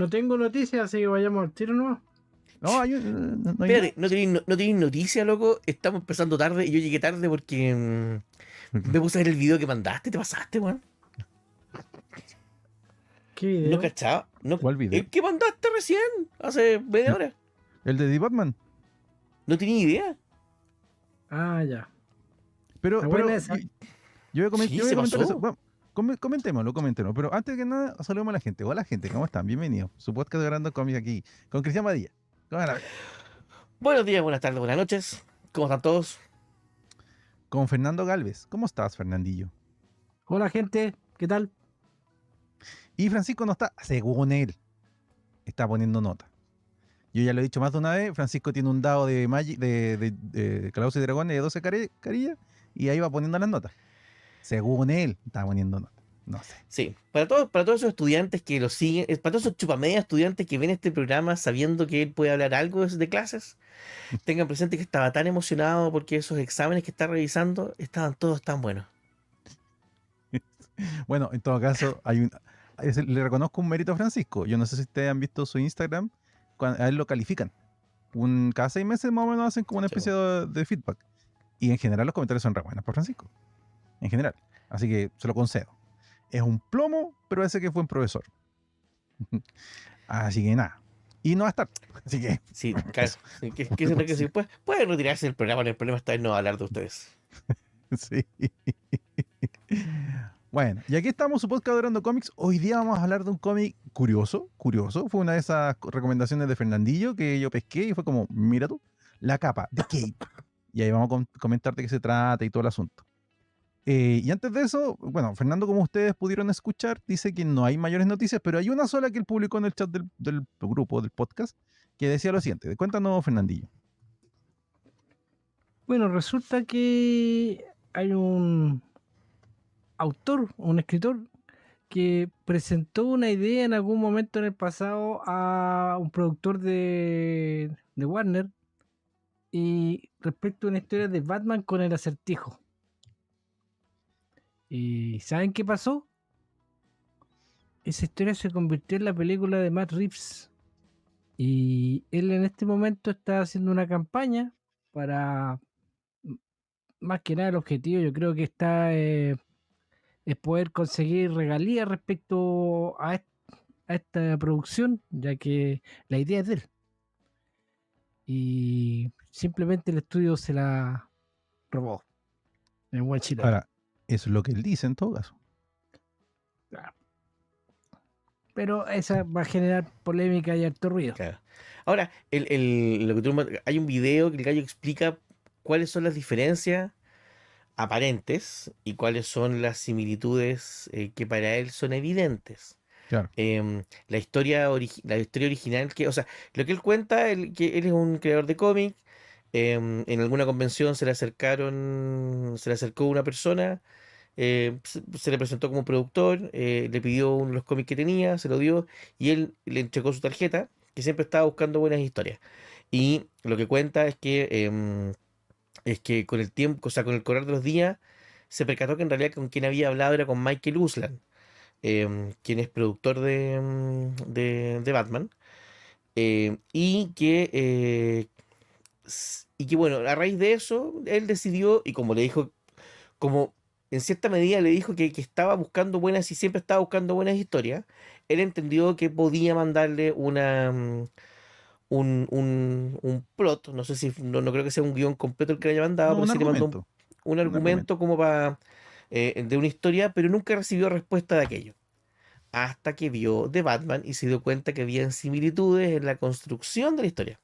no tengo noticias, así que vayamos al tiro nomás. No, no hay Espérate, ¿no tenéis noticia, loco? Estamos empezando tarde y yo llegué tarde porque me puse a ver el video que mandaste. ¿Te pasaste, weón? ¿Qué No video? cachaba. No, ¿Cuál video? el que mandaste recién, hace media hora. El de The Batman. No tenía idea. Ah, ya. Pero, Está buena esa. yo voy a Sí, yo voy a se comentar pasó. eso. Bueno, comentémoslo. Pero antes que nada, saludemos a la gente. Hola, gente, ¿cómo están? Bienvenidos. Su podcast de Grande Comics aquí, con Cristian Badilla. ¿Cómo están? Buenos días, buenas tardes, buenas noches. ¿Cómo están todos? Con Fernando Galvez. ¿Cómo estás, Fernandillo? Hola, gente. ¿Qué tal? Y Francisco no está, según él, está poniendo nota. Yo ya lo he dicho más de una vez, Francisco tiene un dado de Magic, de Calabozos y Dragones de 12 carillas, y ahí va poniendo las notas. Según él, está poniendo notas. No sé. Sí, para todos esos estudiantes que lo siguen, para todos esos chupamedias estudiantes que ven este programa sabiendo que él puede hablar algo de clases, tengan presente que estaba tan emocionado porque esos exámenes que está revisando estaban todos tan buenos. Bueno, en todo caso, le reconozco un mérito a Francisco. Yo no sé si ustedes han visto su Instagram, a él lo califican. Cada 6 meses más o menos hacen como una Sí, especie de feedback. Y en general los comentarios son re buenos por Francisco. En general. Así que se lo concedo. Es un plomo, pero ese que fue un profesor. Así que nada. Y no va a estar. Así que sí, claro. eso. Sí, que sí, pueden retirarse del programa, el problema está en no hablar de ustedes. Sí. Bueno, y aquí estamos, su podcast Adorando Cómics. Hoy día vamos a hablar de un cómic curioso. Fue una de esas recomendaciones de Fernandillo que yo pesqué y fue como, mira tú, La Capa, de Cape. Y ahí vamos a comentar de qué se trata y todo el asunto. Y antes de eso, bueno, Fernando, como ustedes pudieron escuchar, dice que no hay mayores noticias, pero hay una sola que él publicó en el chat del grupo, del podcast, que decía lo siguiente. Cuéntanos, Fernandillo. Bueno, resulta que hay un autor, un escritor, que presentó una idea en algún momento en el pasado a un productor de Warner y respecto a una historia de Batman con el Acertijo. ¿Y saben qué pasó? Esa historia se convirtió en la película de Matt Reeves. Y él en este momento está haciendo una campaña para, más que nada el objetivo, yo creo que está es poder conseguir regalías respecto a esta producción, ya que la idea es de él. Y simplemente el estudio se la robó en buen chileno. Ahora, eso es lo que él dice en todo caso. Claro. Pero esa va a generar polémica y harto ruido. Claro. Ahora, lo que hay un video que el gallo explica cuáles son las diferencias aparentes y cuáles son las similitudes que para él son evidentes. Claro. La historia original, o sea, lo que él cuenta, que él es un creador de cómic, en alguna convención se le acercó una persona, se le presentó como productor, le pidió uno de los cómics que tenía, se lo dio y él le entregó su tarjeta, que siempre estaba buscando buenas historias. Y lo que cuenta es que con el tiempo, o sea, con el correr de los días, se percató que en realidad con quien había hablado era con Michael Uslan, quien es productor de Batman, y que bueno, a raíz de eso, él decidió, y como le dijo, como en cierta medida le dijo que estaba buscando buenas y siempre estaba buscando buenas historias, él entendió que podía mandarle un plot, no sé si, no creo que sea un guión completo el que le haya mandado, No, pero un sí le mandó argumento. un Un argumento. argumento como para de una historia, pero nunca recibió respuesta de aquello. Hasta que vio The Batman y se dio cuenta que había similitudes en la construcción de la historia.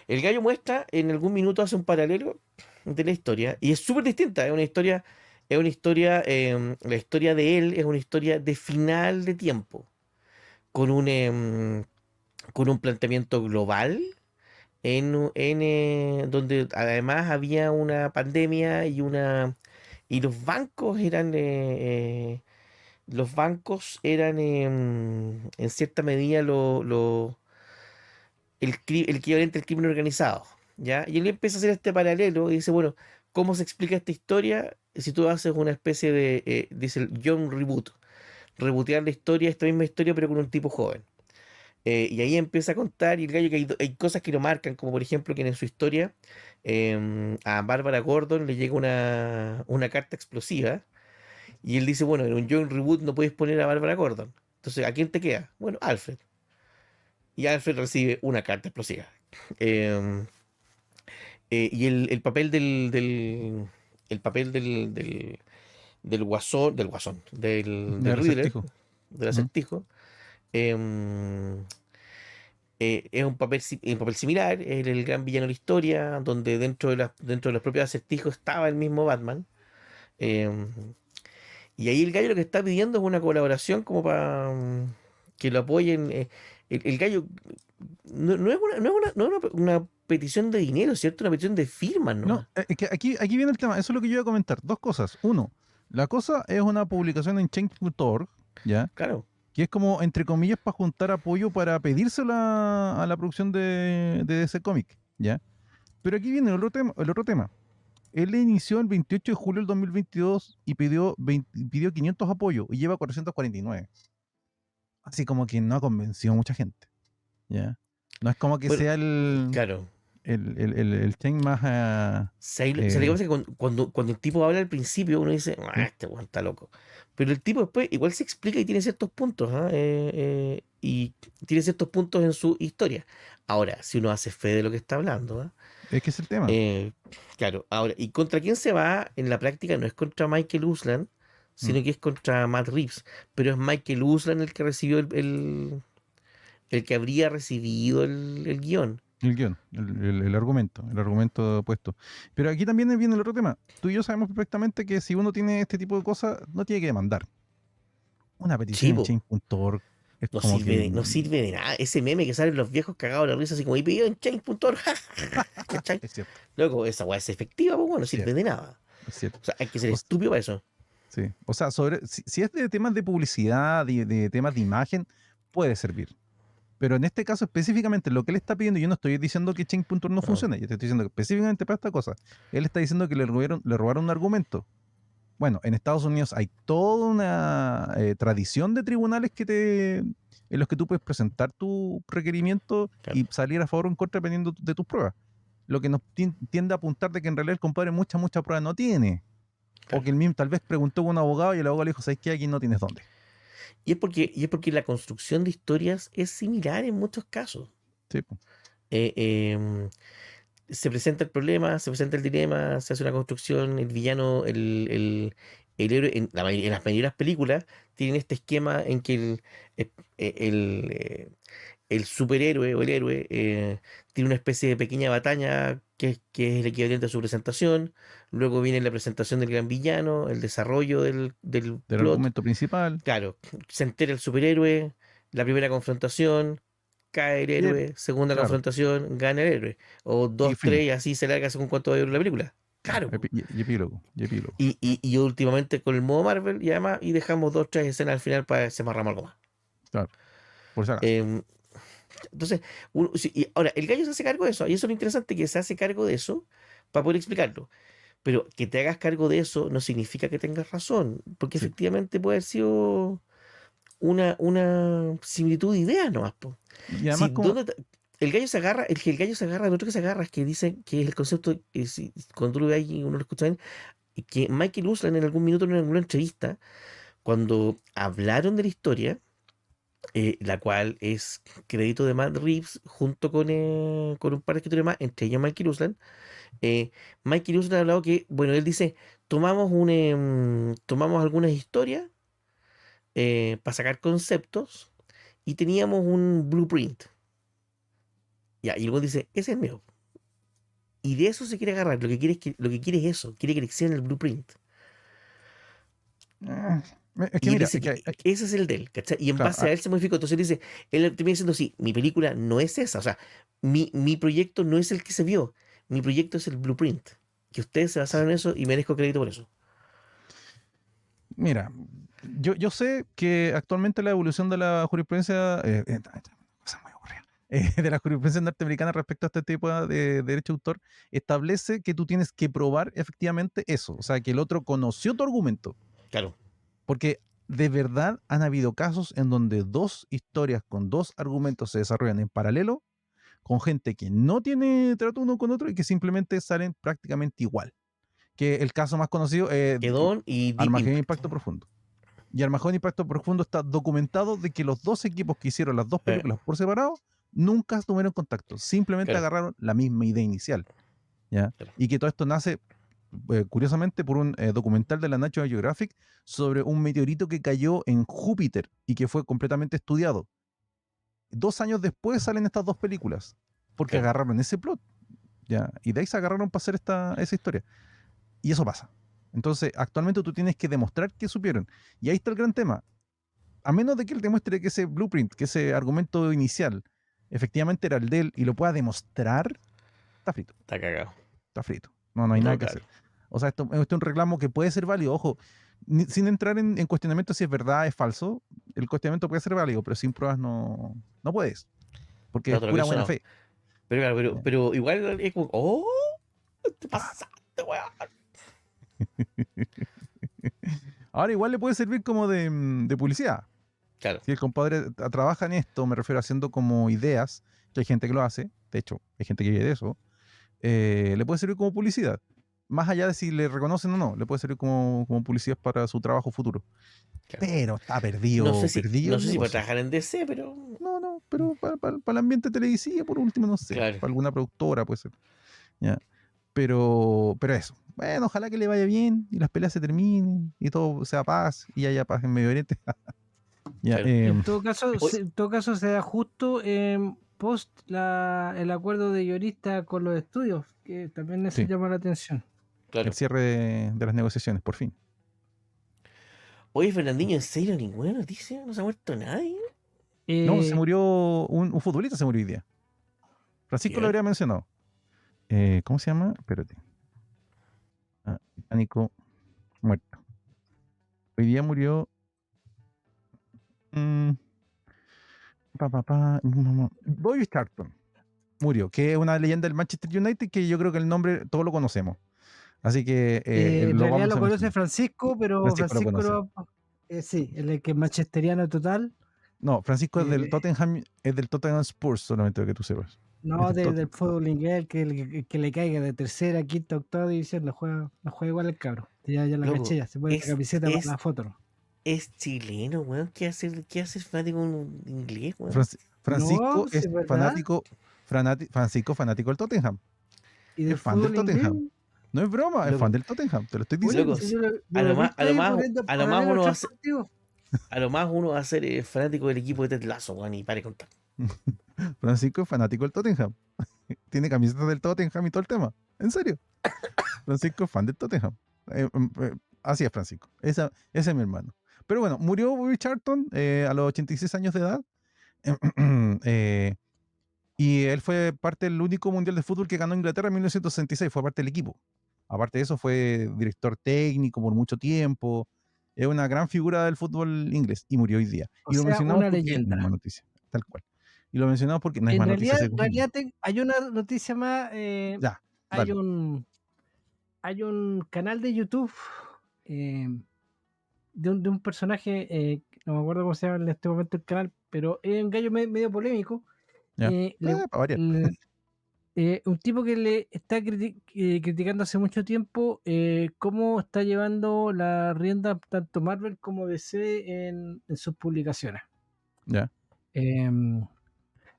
El gallo muestra, en algún minuto hace un paralelo de la historia, y es súper distinta, la historia de él es una historia de final de tiempo, con con un planteamiento global donde además había una pandemia y los bancos eran en cierta medida el equivalente al crimen organizado, ¿ya? Y él empieza a hacer este paralelo y dice, bueno, ¿cómo se explica esta historia si tú haces una especie dice el John Reboot, rebootear la historia, esta misma historia pero con un tipo joven? Y ahí empieza a contar, y el gallo que hay cosas que lo marcan, como por ejemplo que en su historia a Bárbara Gordon le llega una carta explosiva, y él dice, bueno, en un John Reboot no puedes poner a Bárbara Gordon. Entonces, ¿a quién te queda? Bueno, Alfred. Y Alfred recibe una carta explosiva. Em, y el papel el papel del guasón, De del Riddler, Acertijo. del ¿Mm? acertijo, em, es un papel similar, es el gran villano de la historia, donde dentro de los propios acertijos estaba el mismo Batman. em, y ahí el gallo lo que está pidiendo es una colaboración como para que lo apoyen. El gallo no es una petición de dinero, ¿cierto? Una petición de firmas No, nomás. es que aquí viene el tema. Eso es lo que yo iba a comentar. Dos cosas. Uno, la cosa es una publicación en change.org, ¿ya? Claro, Que es como, entre comillas, para juntar apoyo para pedírselo a la producción de ese cómic, ¿ya? Pero aquí viene el otro tema. Él le inició el 28 de julio del 2022 y pidió 500 apoyos y lleva 449. Así como que no ha convencido a mucha gente, ¿ya? No es como que bueno, sea claro. el chain más... Se le eh, pasa que cuando el tipo habla al principio, uno dice, ah, ¿sí? este weón está loco. Pero el tipo después igual se explica y tiene ciertos puntos, ¿ah? Y tiene ciertos puntos en su historia. Ahora, si uno hace fe de lo que está hablando, ¿ah? Es que es el tema. Eh, claro, ahora, ¿y contra quién se va en la práctica? No es contra Michael Uslan, Mm. sino que es contra Matt Reeves. Pero es Michael Uslan el que recibió el que habría recibido el guión. El guión, el argumento puesto. Pero aquí también viene el otro tema. Tú y yo sabemos perfectamente que si uno tiene este tipo de cosas, no tiene que demandar. Una petición en Chivo. change.org es como que... No sirve de nada. Ese meme que salen los viejos cagados de la risa, así como, y pedido en change.org. ¿Cachai? Es cierto, Luego, esa weá es efectiva, pues bueno, no es sirve cierto, de nada. es cierto. O sea, hay que ser O, s- estúpido para eso. sí. O sea, si es de temas de publicidad, de temas de imagen, puede servir. Pero en este caso específicamente lo que él está pidiendo, yo no estoy diciendo que change.org no No, funcione, yo te estoy diciendo que específicamente para esta cosa, él está diciendo que le robaron un argumento. Bueno, en Estados Unidos hay toda una tradición de tribunales en los que tú puedes presentar tu requerimiento claro, y salir a favor o en contra dependiendo de tus pruebas. Lo que nos tiende a apuntar de que en realidad el compadre mucha prueba no tiene. O claro. que el mismo tal vez preguntó con un abogado y el abogado le dijo, ¿sabes qué? Aquí no tienes dónde. Y es porque la construcción de historias es similar en muchos casos. Sí, po. Eh, em, Se presenta el problema, se presenta el dilema, se hace una construcción, el villano, el héroe, en las mayoría de las películas tienen este esquema en que eh, el, eh, el superhéroe o el héroe tiene una especie de pequeña batalla que es el equivalente a su presentación, luego viene la presentación del gran villano, el desarrollo del Del plot, argumento principal. claro, se entera el superhéroe, la primera confrontación, cae el Y, héroe, segunda claro, confrontación, gana el héroe. O y dos, fin. tres, y así se larga según cuánto va a durar la película. Claro, Claro, po. y epílogo, y epílogo. Y últimamente con el modo Marvel y además, y dejamos dos, tres escenas al final para se amarramos algo más. Claro, por si acaso. Em, entonces, y ahora, el gallo se hace cargo de eso, y eso es lo interesante, que se hace cargo de eso para poder explicarlo. Pero que te hagas cargo de eso no significa que tengas razón, porque Sí. efectivamente puede haber sido una similitud de ideas nomás, po. Y Si, además como... el gallo se agarra, el que el gallo se agarra, el otro que se agarra es que dicen que es el concepto, cuando tú lo ves y uno lo escucha bien, y que Michael Uslan en algún minuto en alguna entrevista, cuando hablaron de la historia, la cual es crédito de Matt Reeves junto con un par de escritores más, entre ellos Michael Uslan, Michael Uslan ha hablado que, bueno, él dice, tomamos algunas historias para sacar conceptos y teníamos un blueprint. Ya, y luego dice, ese es mío. Y de eso se quiere agarrar. Lo que quiere es eso. Quiere que le extiendan el blueprint. eh, es que Y él mira, dice que ese es el de él, ¿cachai? Y en claro, base a él se modificó. Entonces él dice, él termina diciendo, sí, mi película no es esa. O sea, mi proyecto no es el que se vio. Mi proyecto es el blueprint. Que ustedes se basaron en eso y merezco crédito por eso. mira, yo sé que actualmente la evolución de la jurisprudencia, cosa muy aburrida, de la jurisprudencia norteamericana respecto a este tipo de derecho de autor, establece que tú tienes que probar efectivamente eso, o sea, que el otro conoció tu argumento, Claro, porque de verdad han habido casos en donde dos historias con dos argumentos se desarrollan en paralelo, con gente que no tiene trato uno con otro y que simplemente salen prácticamente igual. Que el caso más conocido es Hedon y Deep Armagedón Impact. Impacto Profundo. Y Armagedón Impacto Profundo está documentado de que los dos equipos que hicieron las dos películas por separado nunca tuvieron contacto, simplemente Claro. agarraron la misma idea inicial. ¿Ya? Claro. Y que todo esto nace, curiosamente, por un documental de la National Geographic sobre un meteorito que cayó en Júpiter y que fue completamente estudiado. 2 años después salen estas dos películas, porque Claro. agarraron ese plot, ¿ya? Y de ahí se agarraron para hacer esa historia. Y eso pasa. Entonces, actualmente tú tienes que demostrar que supieron. Y ahí está el gran tema. A menos de que él demuestre que ese blueprint, que ese argumento inicial, efectivamente era el de él y lo pueda demostrar, está frito. Está cagado. Está frito. No hay nada que Total. hacer. O sea, esto es un reclamo que puede ser válido. Ojo, sin entrar en cuestionamiento si es verdad, es falso, el cuestionamiento puede ser válido, pero sin pruebas no puedes. Porque No, es te lo pura pienso, buena no. fe. Pero, claro, Ya. pero igual es como, ¡oh! Te Ah. pasaste, weón. Ahora igual le puede servir como de publicidad. Claro. Si el compadre trabaja en esto, me refiero haciendo como ideas, que hay gente que lo hace, de hecho, hay gente que vive de eso, le puede servir como publicidad. Más allá de si le reconocen o no, le puede servir como publicidad para su trabajo futuro. Claro. Pero está No perdido sé el si para negocio. trabajar en DC, pero. No, pero para el ambiente televisivo, por último, no sé. Claro. Para alguna productora puede ser. ¿Ya? Pero eso. Bueno, ojalá que le vaya bien y las peleas se terminen y todo sea paz y haya paz en Medio Oriente. Ya, Claro. En todo caso, Oye. en todo caso se da justo post el acuerdo de guionista con los estudios, que también eso sí, llama la atención. Claro. el cierre de las negociaciones, por fin. Oye, Fernandinho, ¿en serio ninguna noticia? ¿No se ha muerto nadie? No, se Eh, murió un futbolista, se murió hoy día. Francisco lo ¿Quién? habría mencionado. ¿Cómo se llama? Espérate. Pánico muerto. Hoy día murió. Bobby Charlton murió, que es una leyenda del Manchester United que yo creo que el nombre todos lo conocemos. Así que en lo realidad vamos lo a conoce mencionar. Francisco, pero Francisco lo Francisco conoce. sí, el que es manchesteriano total, No, Francisco es del eh, Tottenham, Spurs, solamente que tú sepas. Es no del del Tottenham. fútbol inglés, que le caiga de tercera, quinta, octava división, lo juega igual el cabro. Ya la Loco, caché, ya se pone la camiseta para la foto, ¿no? es chileno, weón. ¿Qué hace fanático en inglés, weón? No, Francisco pues es es verdad. fanático del Tottenham. Y del Es fan del fútbol inglés. Tottenham. No es broma, es Loco, fan del Tottenham, te lo estoy Sí, diciendo. pues, loco, yo lo he visto a lo ahí más, poniendo a lo más paralelo uno va a tres ser, partidos. a lo más uno va a ser fanático del equipo de Ted Lasso, weón, y pare de contar. Francisco es fanático del Tottenham. Tiene camisetas del Tottenham y todo el tema. En serio. Francisco es fan del Tottenham. Así es, Francisco. Ese es mi hermano. Pero bueno, murió Bobby Charlton a los 86 años de edad. Y él fue parte del único mundial de fútbol que ganó Inglaterra en 1966. Fue parte del equipo. Aparte de eso, fue director técnico por mucho tiempo. Es una gran figura del fútbol inglés y murió hoy día. O Y lo sea, mencionamos una porque no hay leyenda. más noticia, tal cual. Y lo mencionamos porque no hay En más noticias realidad, de Coquimbo. hay una noticia más. Ya, Hay dale. hay un canal de YouTube eh, de un personaje, no me acuerdo cómo se llama en este momento el canal, pero es un gallo medio polémico. Ya. Para Variar. un tipo que le está criticando hace mucho tiempo cómo está llevando la rienda tanto Marvel como DC en sus publicaciones. Ya. Em,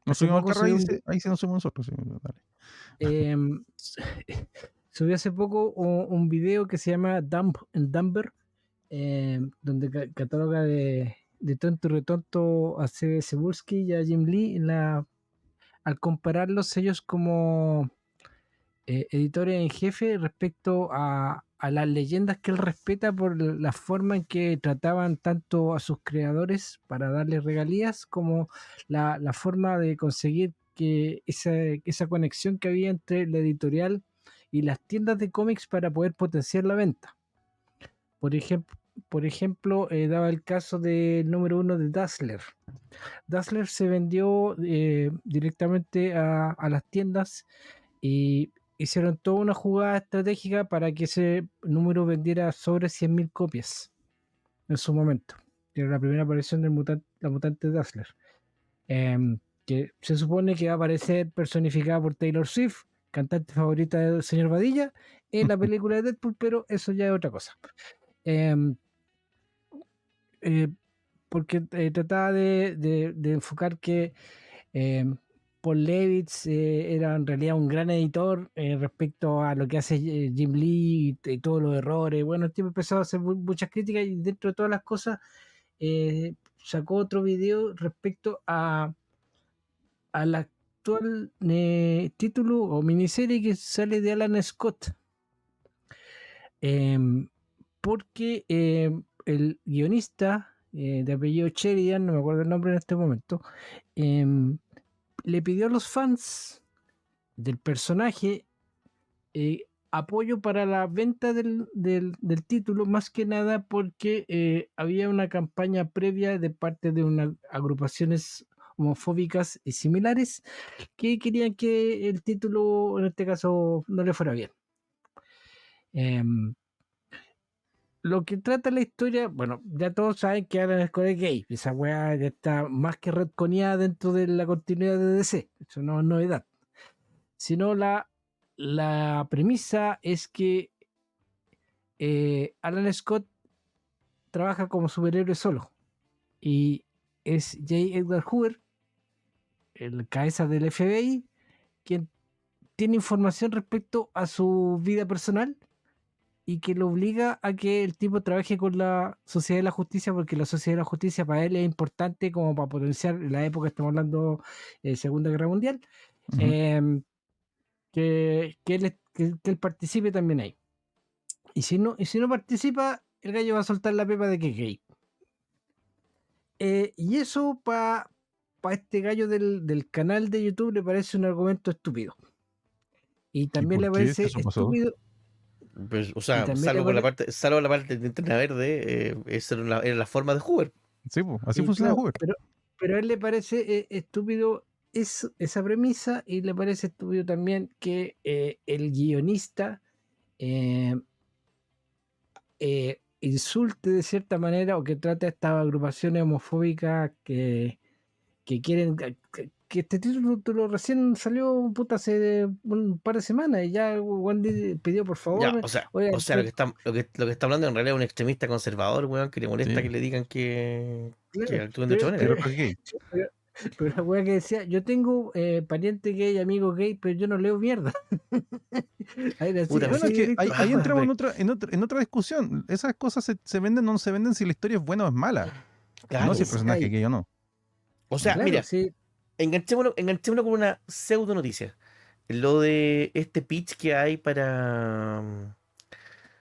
Nos Hace subimos al poco carro subió ahí sí nos subimos nosotros. Sí, dale. em, subió hace poco un video que se llama Dump and Dumber, donde cataloga de tonto y retonto a C.B. Cebulski y a Jim Lee al compararlos ellos como editores en jefe respecto a las leyendas que él respeta por la forma en que trataban tanto a sus creadores para darles regalías como la forma de conseguir que esa conexión que había entre la editorial y las tiendas de cómics para poder potenciar la venta. Por ejemplo, daba el caso del número 1 de Dazzler. Dazzler se vendió directamente a las tiendas y hicieron toda una jugada estratégica para que ese número vendiera sobre 100.000 copias en su momento. que era la primera aparición del la mutante Dazzler. Que se supone que va a aparecer personificada por Taylor Swift, cantante favorita del señor Badilla, en la película de Deadpool, pero eso ya es otra cosa. Em, eh, porque trataba de enfocar que Paul Levitz era en realidad un gran editor respecto a lo que hace Jim Lee y todos los errores. Bueno, el tipo empezó a hacer muchas críticas y dentro de todas las cosas sacó otro video respecto al actual título o miniserie que sale de Alan Scott. Porque el guionista de apellido Sheridan, no me acuerdo el nombre en este momento, le pidió a los fans del personaje apoyo para la venta del título, más que nada porque había una campaña previa de parte de unas agrupaciones homofóbicas y similares que querían que el título, en este caso, no le fuera bien. Lo que trata la historia, bueno, ya todos saben que Alan Scott es gay. Esa weá ya está más que retconeada dentro de la continuidad de DC. Eso no es novedad. Sino la premisa es que Alan Scott trabaja como superhéroe solo. Y es J. Edgar Hoover, el cabeza del FBI, quien tiene información respecto a su vida personal y que lo obliga a que el tipo trabaje con la Sociedad de la Justicia, porque la Sociedad de la Justicia para él es importante como para potenciar en la época, estamos hablando Segunda Guerra Mundial, que él participe también ahí. Y si no participa, el gallo va a soltar la pepa de que es gay. Y eso para este gallo del canal de YouTube le parece un argumento estúpido. Y también le parece estúpido. Pues, o sea, salvo la parte de Linterna Verde, esa era la forma de Hoover. Sí, pues, así funciona Hoover. Pero a él le parece estúpido esa premisa y le parece estúpido también que el guionista insulte de cierta manera o que trate a estas agrupaciones homofóbicas que quieren que este título recién salió puta hace un par de semanas y ya Wendy pidió por favor. Ya, o sea, lo que está hablando en realidad es un extremista conservador, weón, que le molesta que le digan que actúen de otra manera. Pero la weá que decía, yo tengo pariente gay, amigo gay, pero yo no leo mierda. Bueno, es que ahí entramos en otra discusión. Esas cosas se venden o no se venden si la historia es buena o es mala. Claro, no si el personaje es gay o no. O sea, claro, mira, sí. enganchémonos con una pseudo noticia. Lo de este pitch que hay para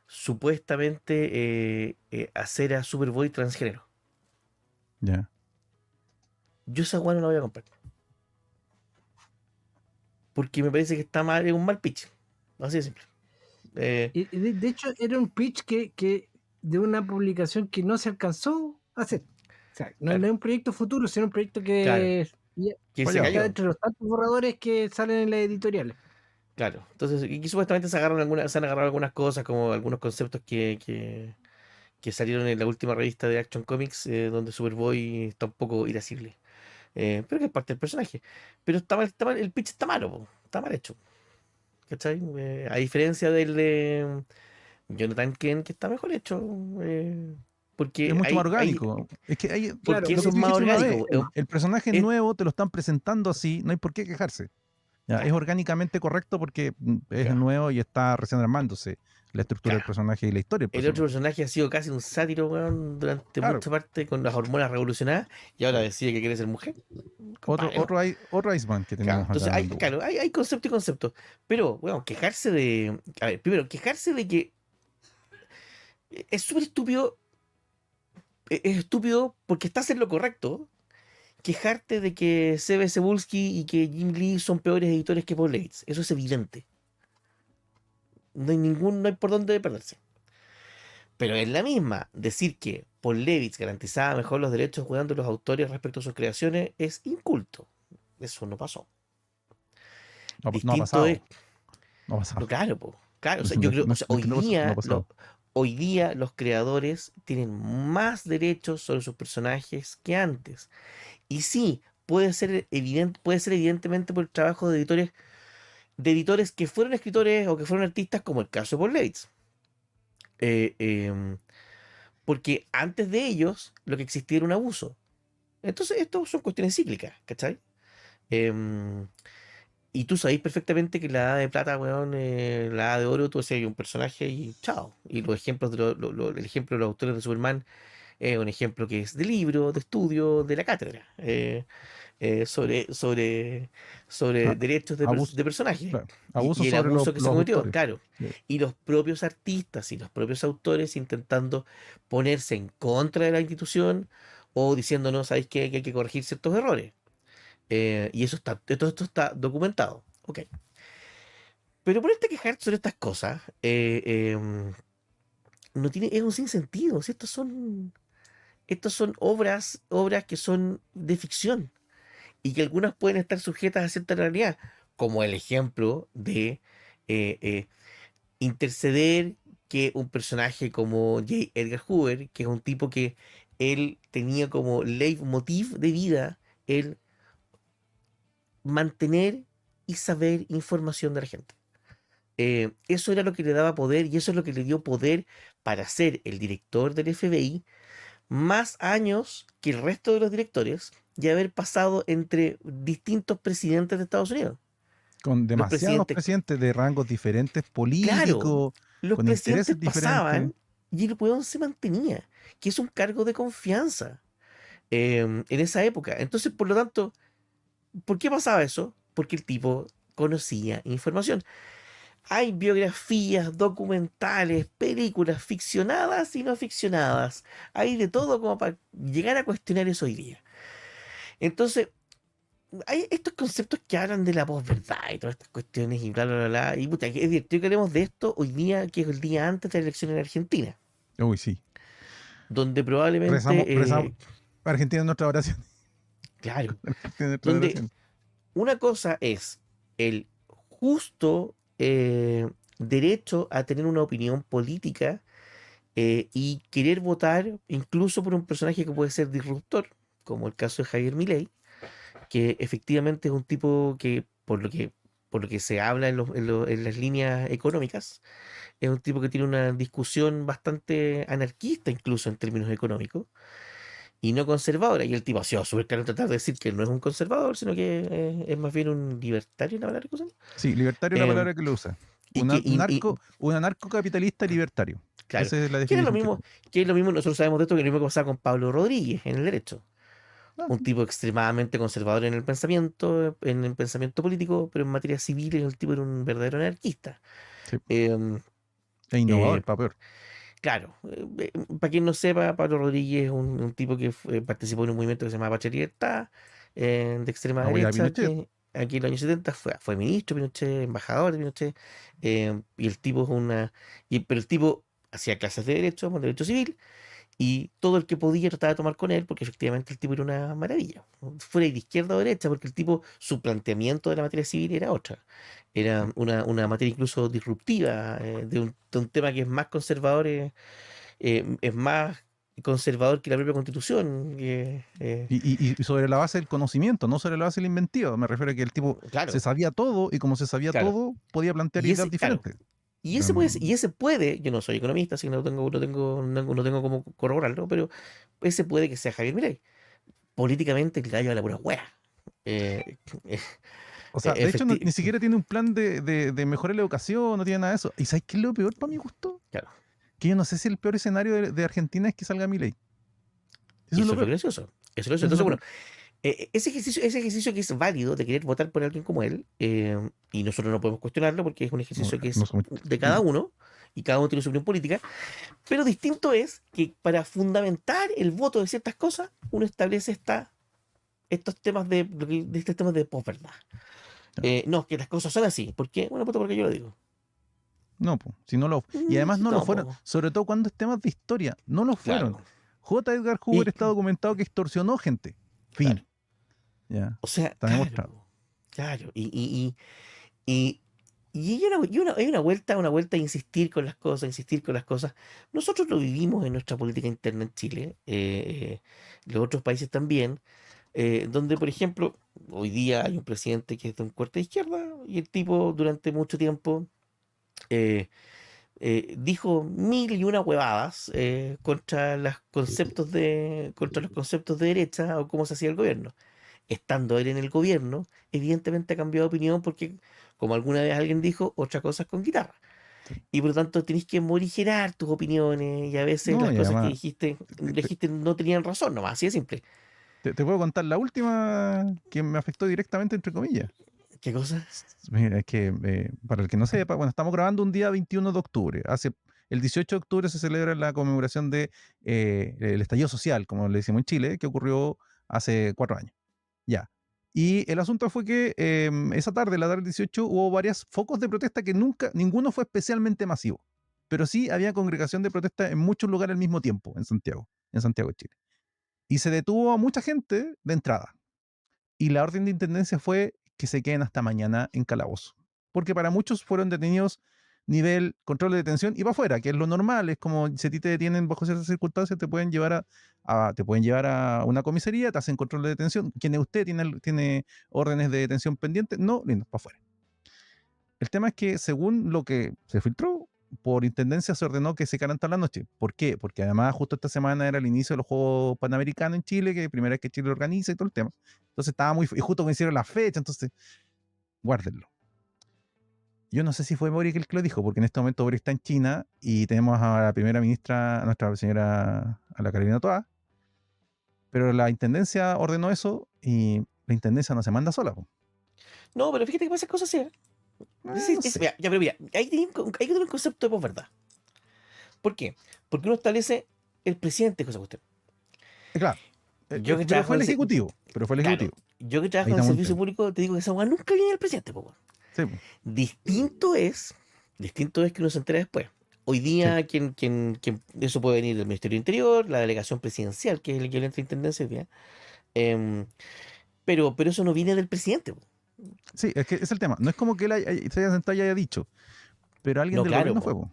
supuestamente hacer a Superboy transgénero. Ya. Yo esa weá no la voy a comprar. Porque me parece que está mal, es un mal pitch. Así de simple. De hecho, era un pitch que de una publicación que no se alcanzó a hacer. O sea, no es un proyecto futuro, sino un proyecto que se cayó entre los tantos borradores que salen en las editoriales. Claro, entonces, y supuestamente se han agarrado algunas cosas, como algunos conceptos que salieron en la última revista de Action Comics, donde Superboy está un poco irascible. Pero que es parte del personaje. Pero está mal, el pitch está malo, está mal hecho. ¿Cachai? A diferencia del de Jonathan Kent, que está mejor hecho. Porque es mucho más orgánico. Es que porque eso es más orgánico. El personaje nuevo te lo están presentando así, no hay por qué quejarse. Ya, es orgánicamente correcto porque es nuevo y está recién armándose la estructura del personaje y la historia. El otro personaje ha sido casi un sátiro, weón, durante mucha parte con las hormonas revolucionadas y ahora decide que quiere ser mujer. Otro Iceman que tenemos. Entonces, hay concepto y concepto. Pero, weón, quejarse de... A ver, primero, quejarse de que es súper estúpido. Es estúpido porque estás en lo correcto. Quejarte de que C.B. Cebulski y que Jim Lee son peores editores que Paul Levitz. Eso es evidente. No hay por dónde perderse. Pero es la misma. Decir que Paul Levitz garantizaba mejor los derechos cuidando a los autores respecto a sus creaciones es inculto. Eso no pasó. No ha pasado. No, claro, claro. O sea, yo creo, hoy día hoy día los creadores tienen más derechos sobre sus personajes que antes. Y sí, puede ser evidentemente por el trabajo de editores que fueron escritores o que fueron artistas, como el caso de Paul Leitz. Eh, em, Porque antes de ellos lo que existía era un abuso. Entonces, esto son cuestiones cíclicas, ¿cachai? Em, y tú sabés perfectamente que la edad de plata, weón, la edad de oro, tú hacías un personaje y chao. Y los ejemplos el ejemplo de los autores de Superman es un ejemplo que es de libro, de estudio, de la cátedra, sobre Ah, derechos abuso, de personajes claro, abuso y el sobre abuso que se los cometió, autores. claro. Sí. Y los propios artistas y los propios autores intentando ponerse en contra de la institución o diciéndonos, ¿sabéis qué? Que hay que corregir ciertos errores. Y eso está, todo esto está documentado. Ok. Pero ponerte a quejar sobre estas cosas no tiene, es un sinsentido. Si estos son obras que son de ficción y que algunas pueden estar sujetas a cierta realidad, como el ejemplo de eh, eh, interceder que un personaje como J. Edgar Hoover, que es un tipo que él tenía como leitmotiv de vida, el mantener y saber información de la gente. Eso era lo que le daba poder y eso es lo que le dio poder para ser el director del FBI más años que el resto de los directores y haber pasado entre distintos presidentes de Estados Unidos. Con Los demasiados presidentes, presidentes de rangos diferentes, claro, políticos, los con presidentes intereses diferentes. pasaban y el weón se mantenía, que es un cargo de confianza en esa época. Entonces, por lo tanto, ¿por qué pasaba eso? Porque el tipo conocía información. Hay biografías, documentales, películas ficcionadas y no ficcionadas. Hay de todo como para llegar a cuestionar eso hoy día. Entonces, hay estos conceptos que hablan de la posverdad y todas estas cuestiones y bla, bla, bla, bla. Y puta, es divertido que hablemos de esto hoy día, que es el día antes de la elección en Argentina, Uy, sí. donde Rezamos. probablemente, Argentina en nuestra oración. claro, Argentina en nuestra donde oración. una cosa es el justo derecho a tener una opinión política y querer votar incluso por un personaje que puede ser disruptor, como el caso de Javier Milei, que efectivamente es un tipo que, por lo que se habla en las líneas económicas, es un tipo que tiene una discusión bastante anarquista incluso en términos económicos y no conservadora. Y el tipo ha sido súper claro en tratar de decir que no es un conservador, sino que es más bien un libertario, ¿una palabra que usan? Sí, libertario es la Em, palabra que lo usa. y que, Un anarcocapitalista libertario. claro, Esa es la que era lo definición que mismo, tiene. que es lo mismo, nosotros sabemos de esto, que es lo mismo que pasaba con Pablo Rodríguez en el derecho. Ah, Un tipo extremadamente conservador en el pensamiento político, pero en materia civil el tipo era un verdadero anarquista. sí. Em, E innovador, eh, para peor. claro, para quien no sepa, Pablo Rodríguez es un tipo que participó en un movimiento que se llama Patria y Libertad, de extrema Apoya a derecha, Pinochet. que aquí en los años 70 fue ministro de Pinochet, embajador de Pinochet, y el tipo es pero el tipo hacía clases de derecho civil, y todo el que podía trataba de tomar con él, porque efectivamente el tipo era una maravilla. Fuera de izquierda o derecha, porque el tipo, su planteamiento de la materia civil era otra. Sí. Era una materia incluso disruptiva, de un tema que es más conservador, es más conservador que la propia Constitución. Y sobre la base del conocimiento, no sobre la base de la inventiva. Me refiero a que el tipo se Claro, sabía todo y como se sabía claro. todo, podía plantear Y ideas ese, claro, diferentes. y Era ese puede, un- yo no soy economista, así que no tengo cómo corroborarlo, pero ese puede que sea Javier Milei. Políticamente el gallo a la pura wea. Eh, eh, O sea, de hecho, efecti- ni siquiera tiene un plan de mejorar la educación, no tiene nada de eso. ¿Y sabes qué es lo peor para mi gusto? claro. Que yo no sé si el peor escenario de Argentina es que salga Milei. Eso Y es eso lo es lo peor. gracioso. Eso es lo gracioso. Eso es Entonces, lo bueno, peor. ese ejercicio que es válido de querer votar por alguien como él, y nosotros no podemos cuestionarlo porque es un No, ejercicio que no es somos- de cada no. uno y cada uno tiene su opinión política, pero distinto es que para fundamentar el voto de ciertas cosas, uno establece estos temas de estos temas de posverdad. No, que las cosas son así. ¿Por qué? Bueno, puto, porque yo lo digo. No, po, si no lo, y además no lo No, fueron, po, sobre todo cuando es temas de historia, no lo fueron. claro. J. Edgar Hoover Y, está documentado que extorsionó gente. claro. Fin. Ya, O sea, está demostrado. claro. Claro. Y Y hay una vuelta a insistir con las cosas, insistir con las cosas. Nosotros lo vivimos en nuestra política interna en Chile, los otros países también, donde, por ejemplo, hoy día hay un presidente que es de un corte de izquierda y el tipo durante mucho tiempo eh, dijo mil y una huevadas contra los conceptos de derecha o cómo se hacía el gobierno. Estando él en el gobierno, evidentemente ha cambiado de opinión porque, como alguna vez alguien dijo, otra cosa es con guitarra. Sí. Y por lo tanto tenés que morigerar tus opiniones y a veces No, las y cosas que además, dijiste, te, te- no tenían razón, nomás, así de simple. te puedo contar la última que me afectó directamente, entre comillas. ¿Qué cosa? Mira, es que, para el que no sepa, bueno, estamos grabando un día 21 de octubre. El 18 de octubre se celebra la conmemoración de el estallido social, como le decimos en Chile, que ocurrió hace 4 años. Ya. Y el asunto fue que esa tarde, la tarde del 18, hubo varios focos de protesta que ninguno fue especialmente masivo. Pero sí había congregación de protesta en muchos lugares al mismo tiempo en Santiago de Chile. Y se detuvo a mucha gente de entrada. Y la orden de intendencia fue que se queden hasta mañana en calabozo. Porque para muchos fueron detenidos nivel control de detención y para afuera, que es lo normal, es como si a ti te detienen bajo ciertas circunstancias, te pueden llevar te pueden llevar a una comisaría, te hacen control de detención. ¿Quién es usted? ¿Tiene órdenes de detención pendientes? No, lindo, para afuera. El tema es que según lo que se filtró, por intendencia se ordenó que se quedaran toda la noche. ¿Por qué? Porque además justo esta semana era el inicio de los Juegos Panamericanos en Chile, que primera vez que Chile organiza y todo el tema. Entonces estaba y justo coincidieron la fecha, entonces guárdenlo. Yo no sé si fue Boric el que lo dijo, porque en este momento Boric está en China y tenemos a la primera ministra, a nuestra señora, a la Carolina Toa, pero la intendencia ordenó eso y la intendencia no se manda sola, po. No, pero fíjate que esas cosas sí. Sí, No sé. mira, ya, pero mira, hay que tener un concepto de posverdad. ¿Por qué? Porque uno establece el presidente, cosa cuestión. Claro, Yo que pero trabajo fue el en el, ejecutivo, pero fue el claro, ejecutivo. yo que Ahí trabajo en el estamos en servicio tema. público, te digo que esa weá nunca viene del presidente, po, weón. Sí, po, Distinto es que uno se entera después. Hoy sí. día, eso puede venir del Ministerio del Interior, la delegación presidencial, que es el equivalente a intendencia, ¿ya? Em, pero eso no viene del presidente, po. Sí, es que es el tema. No es como que se haya sentado y haya dicho, pero alguien No, del claro, gobierno fue, po. po.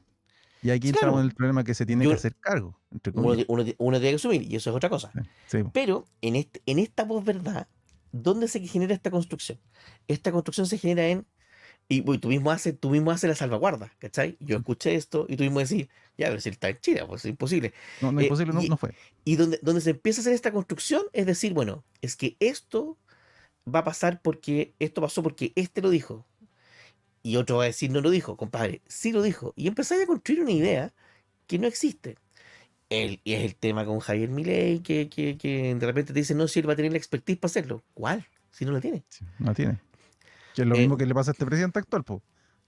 Y aquí Sí, entramos claro, en el problema que se tiene que yo, hacer cargo, entre comillas. uno tiene que asumir, y eso es otra cosa. Sí, sí, po. Pero en esta posverdad, ¿dónde se genera esta construcción? Esta construcción se genera y tú mismo haces la salvaguarda, ¿cachai? Yo Sí. escuché esto y tú mismo decís, ya, pero si él está en Chile, pues es imposible. No, no, Eh, imposible, no, y no fue. y donde se empieza a hacer esta construcción es decir, bueno, es que esto va a pasar porque esto pasó porque este lo dijo. Y otro va a decir, no lo dijo, compadre, sí lo dijo. Y empezáis a construir una idea que no existe. Y es el tema con Javier Milei, que de repente te dice, no, si él va a tener la expertise para hacerlo. ¿Cuál? Si no la tiene. Sí, no la tiene. Que es lo Eh, mismo que le pasa a este presidente actual, po.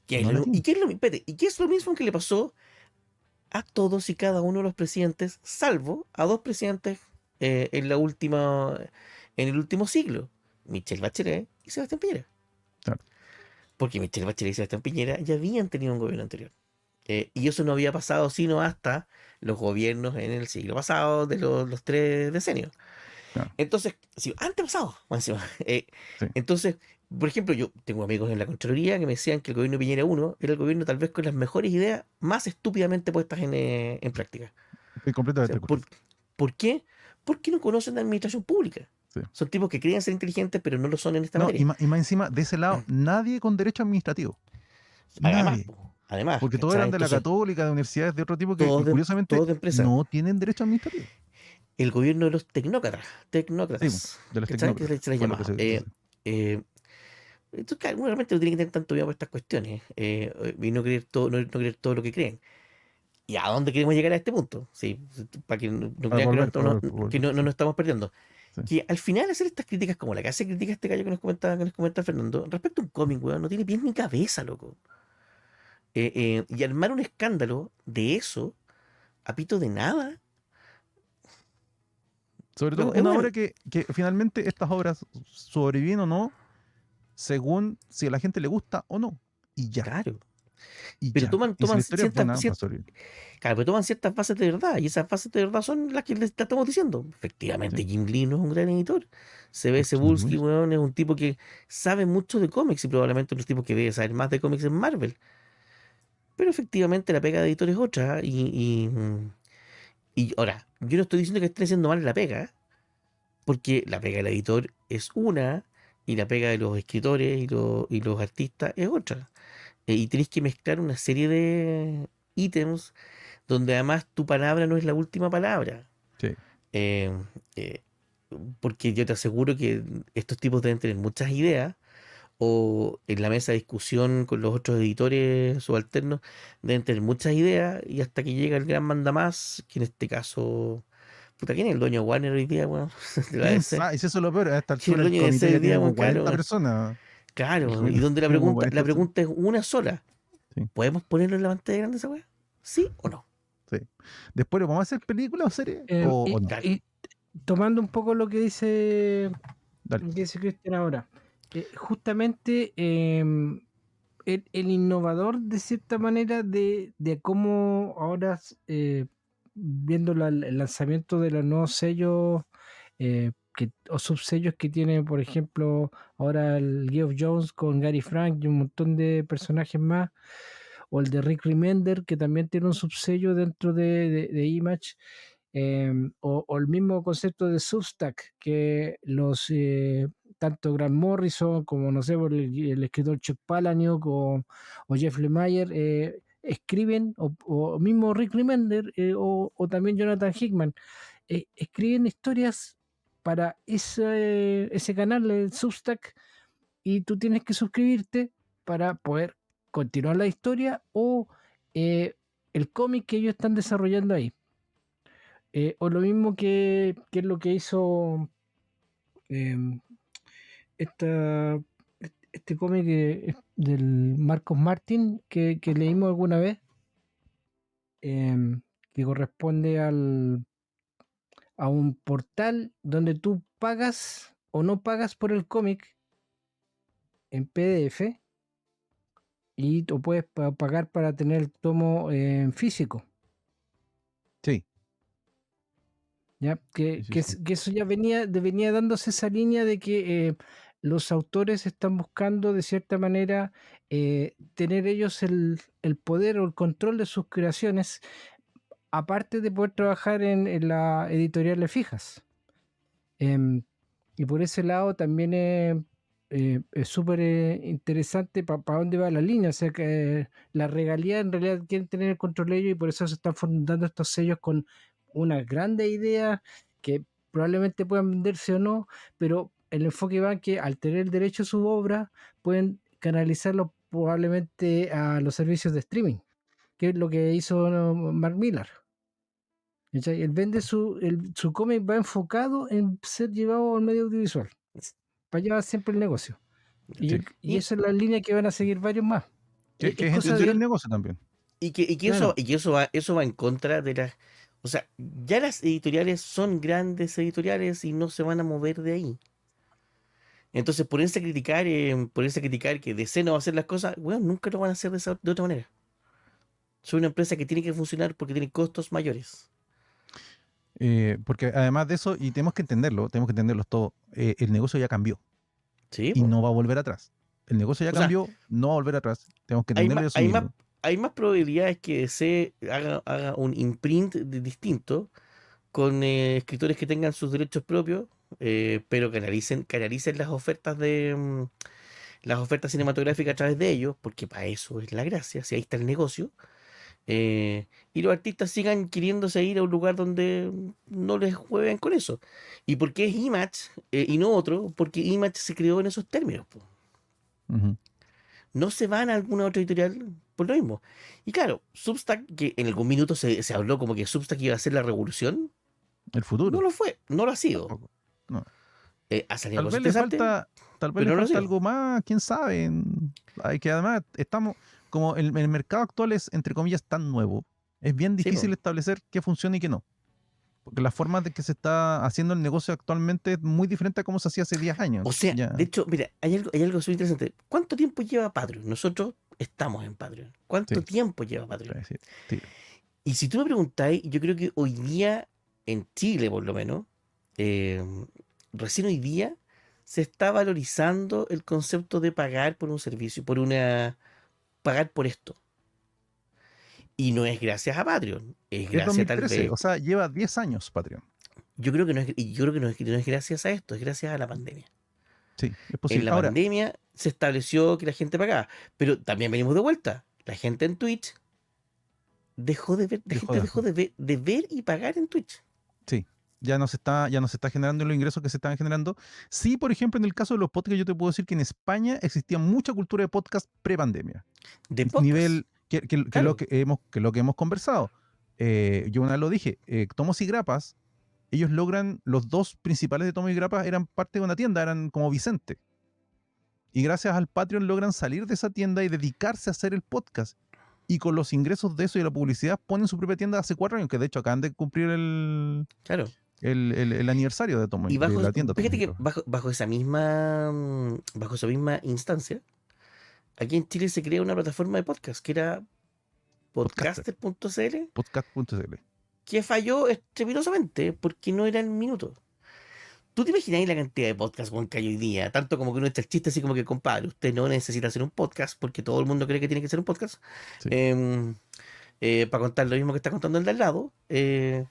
No la ¿Y tiene. qué es espérate, ¿y qué es lo mismo que le pasó a todos y cada uno de los presidentes, salvo a dos presidentes en el último siglo, Michelle Bachelet y Sebastián Piñera? Claro. Porque Michelle Bachelet y Sebastián Piñera ya habían tenido un gobierno anterior. Y eso no había pasado sino hasta los gobiernos en el siglo pasado de los 3 decenios. Claro. Entonces, sí, antepasado, más encima. Sí. Entonces, por ejemplo, yo tengo amigos en la Contraloría que me decían que el gobierno de Piñera 1 era el gobierno tal vez con las mejores ideas más estúpidamente puestas en práctica. Estoy O completamente sea, de acuerdo. ¿por qué? Porque no conocen de administración pública. Sí. Son tipos que creen ser inteligentes, pero no lo son en esta No, materia. y más encima, de ese lado, nadie con derecho administrativo. Además, Nadie. po, además, Porque todos ¿cachai? eran de la Entonces, Católica, de universidades de otro tipo que todos curiosamente todos de empresa. no tienen derecho administrativo. El gobierno de los tecnócratas, Sí, po, tecnócratas, de los ¿cachai? Que tecnócratas. se les Fue lo que llama. se. Eh, entonces, claro, uno realmente no tiene que tener tanto miedo por estas cuestiones y no creer todo, no creer todo lo que creen. ¿Y a dónde queremos llegar a este punto? Sí, para que no Para crean que, volver, para volver, para que volver. Sí, no nos estamos perdiendo. sí. Que al final hacer estas críticas como la que hace crítica este gallo que nos comenta Fernando, respecto a un cómic, weón, no tiene pies ni cabeza, loco. Y armar un escándalo de eso, a pito de nada, Sobre todo bueno, es una una... obra que finalmente estas obras sobreviven o no, según si a la gente le gusta o no. Y ya. Claro. Y Pero ya. Y si la historia es ciertas, buena, va a sobrevivir. claro, pero toman ciertas bases de verdad, y esas bases de verdad son las que les estamos diciendo. Efectivamente, Sí. Jim Lee no es un gran editor. Se ve Por Cebulski, supuesto. weón, es un tipo que sabe mucho de cómics y probablemente uno de los tipos que debe saber más de cómics en Marvel. Pero efectivamente la pega de editor es otra. Y ahora, yo no estoy diciendo que estén haciendo mal la pega, porque la pega del editor es una, y la pega de los escritores y los artistas es otra. Y tenés que mezclar una serie de ítems donde además tu palabra no es la última palabra. Sí. Eh, eh, Porque yo te aseguro que estos tipos deben tener muchas ideas, o en la mesa de discusión con los otros editores subalternos deben tener muchas ideas, y hasta que llega el gran mandamás, que en este caso, puta, ¿quién es el dueño de Warner hoy día, weón? De la ¿Quién DC. sabe? Si eso es lo peor, a esta ¿Quién es altura el el dueño de DC comité hoy ya día, tiene weón? como 40 Claro, personas. El claro. Y comité donde tiene como 40 la personas. pregunta es una sola: Sí, ¿podemos ponerlo en la pantalla grande esa weá? ¿Sí o no? sí. Después, ¿vamos a hacer película o serie? Eh, O y, no? Claro. y tomando un poco Dale. lo que dice Cristian ahora, justamente el innovador de cierta manera de cómo ahora, viendo el lanzamiento de los nuevos sellos, o subsellos que tiene, por ejemplo, ahora el Geoff Jones con Gary Frank y un montón de personajes más, o el de Rick Remender, que también tiene un subsello dentro de Image, o el mismo concepto de Substack, que tanto Grant Morrison como, no sé, por el escritor Chuck Palahniuk o Jeff Lemire, escriben, o mismo Rick Remender, o también Jonathan Hickman, escriben historias para ese canal, el Substack, y tú tienes que suscribirte para poder continuar la historia o el cómic que ellos están desarrollando ahí. O lo mismo que es lo que hizo em, esta, este cómic del Marcos Martin que leímos alguna vez, que corresponde a un portal donde tú pagas o no pagas por el cómic en PDF, y tú puedes pagar para tener el tomo en físico. Sí. ¿Ya? Sí, sí, sí. Que eso ya venía dándose esa línea de que los autores están buscando de cierta manera tener ellos el poder o el control de sus creaciones, aparte de poder trabajar en las editoriales fijas. Em, y por ese lado también es súper interesante para dónde va la línea. O sea que la regalía en realidad quieren tener el control ellos, y por eso se están fundando estos sellos con unas grandes ideas que probablemente puedan venderse o no, pero el enfoque va en que al tener el derecho a su obra pueden canalizarlo probablemente a los servicios de streaming, que es lo que hizo Mark Millar. ¿Cachai? Él vende su cómic, va enfocado en ser llevado al medio audiovisual. Para allá va siempre el negocio. Sí. Y esa es la línea que van a seguir varios más. Que Es es cosa entender el de. negocio también. Claro, Y que eso va en contra de las. O sea, ya las editoriales son grandes editoriales y no se van a mover de ahí. Entonces, ponerse a criticar que DC no va a hacer las cosas, bueno, nunca lo van a hacer de otra manera. Soy una empresa que tiene que funcionar porque tiene costos mayores. Porque además de eso, y tenemos que entenderlos todo, el negocio ya cambió ¿Sí? y Po. no va a volver atrás. El negocio ya O sea, cambió, no va a volver atrás. Tenemos que hay entenderlo más, y hay más, asumirlo. hay más probabilidades que DC haga un imprint distinto con escritores que tengan sus derechos propios, pero canalicen las ofertas cinematográficas a través de ellos, porque para eso es la gracia, si ahí está el negocio. Y los artistas sigan queriéndose ir a un lugar donde no les jueguen con eso. ¿Y por qué es Image y no otro? Porque Image se creó en esos términos, po. Ujú. No se van a alguna otra editorial por lo mismo. Y claro, Substack, que en algún minuto se habló como que Substack iba a ser la revolución, El no futuro, lo fue, no lo ha sido. tampoco. No. Ha salido Tal cosas vez le interesantes, falta, tal vez pero le no lo ha falta sido. algo más, quién sabe. Hay que además estamos, como el mercado actual es, entre comillas, tan nuevo, es bien Sí, po. difícil establecer qué funciona y qué no. Porque la forma de que se está haciendo el negocio actualmente es muy diferente a cómo se hacía hace 10 años. O sea, Ya, de hecho, mira, hay algo súper interesante. ¿Cuánto tiempo lleva Patreon? Nosotros estamos en Patreon? Sí, ¿Cuánto tiempo lleva Patreon? sí, sí. Y si tú me preguntáis, yo creo que hoy día, en Chile por lo menos, eh, recién hoy día se está valorizando el concepto de pagar por un servicio, pagar por esto. Y no es gracias a Patreon, es Es gracias tal 2013, vez, o sea, lleva 10 años Patreon. yo creo que no es, y yo creo que no es gracias a esto, es gracias a la pandemia. Sí, es En posible. la Ahora, pandemia se estableció que la gente pagaba, pero también venimos de vuelta. La gente en Twitch dejó de ver, la dejó gente de dejó de ver y pagar en Twitch. Sí, ya no se está generando los ingresos que se estaban generando. Sí, por ejemplo, en el caso de los podcasts, yo te puedo decir que en España existía mucha cultura de podcast pre-pandemia. De podcast, Nivel claro. que lo que hemos conversado. Yo una vez lo dije, Tomos y Grapas, ellos logran, los dos principales de Tomos y Grapas eran parte de una tienda, eran como Vicente. Y gracias al Patreon logran salir de esa tienda y dedicarse a hacer el podcast. Y con los ingresos de eso y la publicidad ponen su propia tienda hace 4 años, que de hecho acaban de cumplir Claro. el aniversario Y de la tienda Tomos fíjate y que Grapas. bajo esa misma instancia, aquí en Chile se crea una plataforma de podcast que era Podcaster, podcaster.cl, podcast.cl. que falló estrepitosamente porque no eran minutos. ¿Tú te imaginas la cantidad de podcasts weón, que hay hoy día? Tanto como que uno echa el chiste así como que, compadre, usted no necesita hacer un podcast porque todo el mundo cree que tiene que ser un podcast. Sí. em, para contar lo mismo que está contando el de al lado. De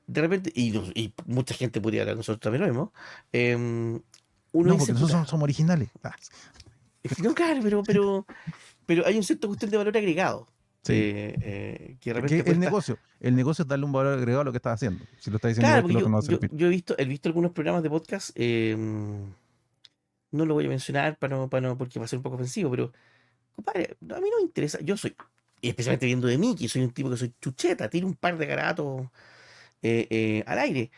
repente, y mucha gente podría hablar, nosotros también lo mismo. Uno No, porque dice, nosotros puta, somos originales. no, claro, pero hay un cierto cuestión de valor agregado. Sí. Que de Que repente cuesta. el negocio es darle un valor agregado a lo que estás haciendo. Si lo estás diciendo Claro, igual que porque el otro, no va a servir. he visto algunos programas de podcast. No lo voy a mencionar porque va a ser un poco ofensivo, pero, compadre, a mí no me interesa. Yo soy, y especialmente viendo de mí, que soy un tipo que soy chucheta, tiro un par de garatos al aire.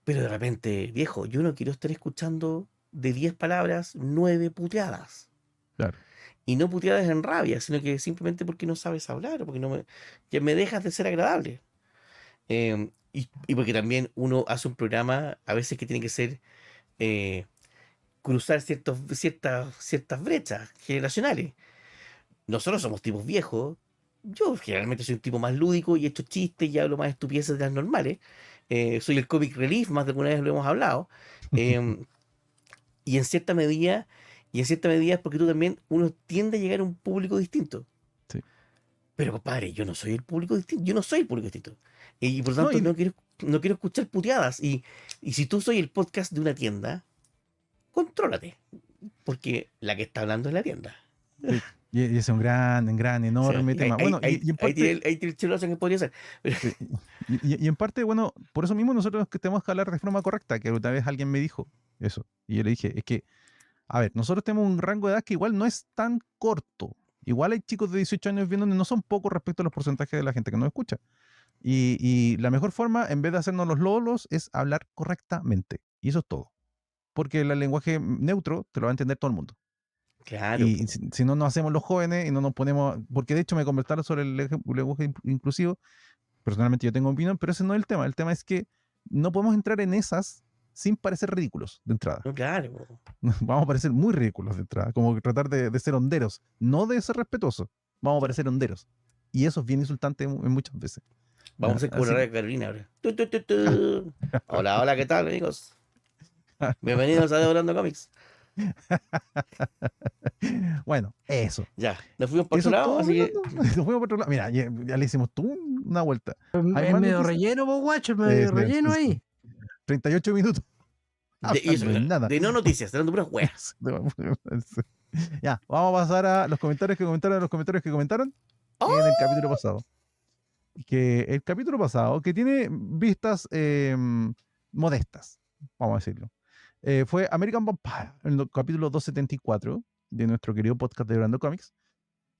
Pero de repente, viejo, yo no quiero estar escuchando de 10 palabras, 9 puteadas. Claro. Y no puteadas en rabia, sino que simplemente porque no sabes hablar o porque que me dejas de ser agradable. Y porque también uno hace un programa a veces que tiene que ser eh, cruzar ciertas brechas generacionales. Nosotros somos tipos viejos. Yo generalmente soy un tipo más lúdico y he hecho chistes y hablo más estupideces de las normales. Soy el comic relief, más de alguna vez lo hemos hablado. Em, y en cierta medida, es porque tú también, uno tiende a llegar a un público distinto. Sí. Pero compadre, yo no soy el público distinto, yo no soy el público distinto. Y por lo No, tanto no quiero escuchar puteadas. Y si tú soy el podcast de una tienda, contrólate. Porque la que está hablando es la tienda. sí. Y ese es un gran, O sea, enorme tema. Bueno, y en parte, ahí tiene el chelazo que podría ser. Pero, sí, y en parte, bueno, por eso mismo nosotros que tenemos que hablar de forma correcta, que una vez alguien me dijo eso. Y yo le dije, es que, a ver, nosotros tenemos un rango de edad que igual no es tan corto. Igual hay chicos de 18 años viendo no son pocos respecto a los porcentajes de la gente que nos escucha. Y la mejor forma, en vez de hacernos los lolos, es hablar correctamente. Y eso es todo. Porque el lenguaje neutro te lo va a entender todo el mundo. claro, Y po. si no nos hacemos los jóvenes y no nos ponemos, porque de hecho me conversaron sobre el lenguaje inclusivo, personalmente yo tengo opinión, pero ese no es el tema es que no podemos entrar en esas sin parecer ridículos de entrada. No, claro, po. Vamos a parecer muy ridículos de entrada, como que tratar de ser honderos, no de ser respetuosos, vamos a Sí. parecer honderos. Y eso es bien insultante muchas veces. Vamos a hacer como la Así que, radio Carolina ahora. Hola, hola, ¿qué tal, amigos? Bienvenidos a Devorando Comics. bueno, eso. Ya, nos fuimos por otro Eso es lado, todo, así que. nos fuimos por otro lado. Mira, ya le hicimos tú una vuelta. ¿Hay Es más medio noticias? relleno, po, guacho, es medio relleno Sí. ahí. 38 minutos Y eso, hablando de nada. de no noticias, dando puras weas. Ya, vamos a pasar a los comentarios que comentaron en el capítulo ¡Oh! pasado. Que el capítulo pasado, que tiene vistas modestas, vamos a decirlo, fue American Vampire, en el capítulo 274 de nuestro querido podcast de Brando Comics.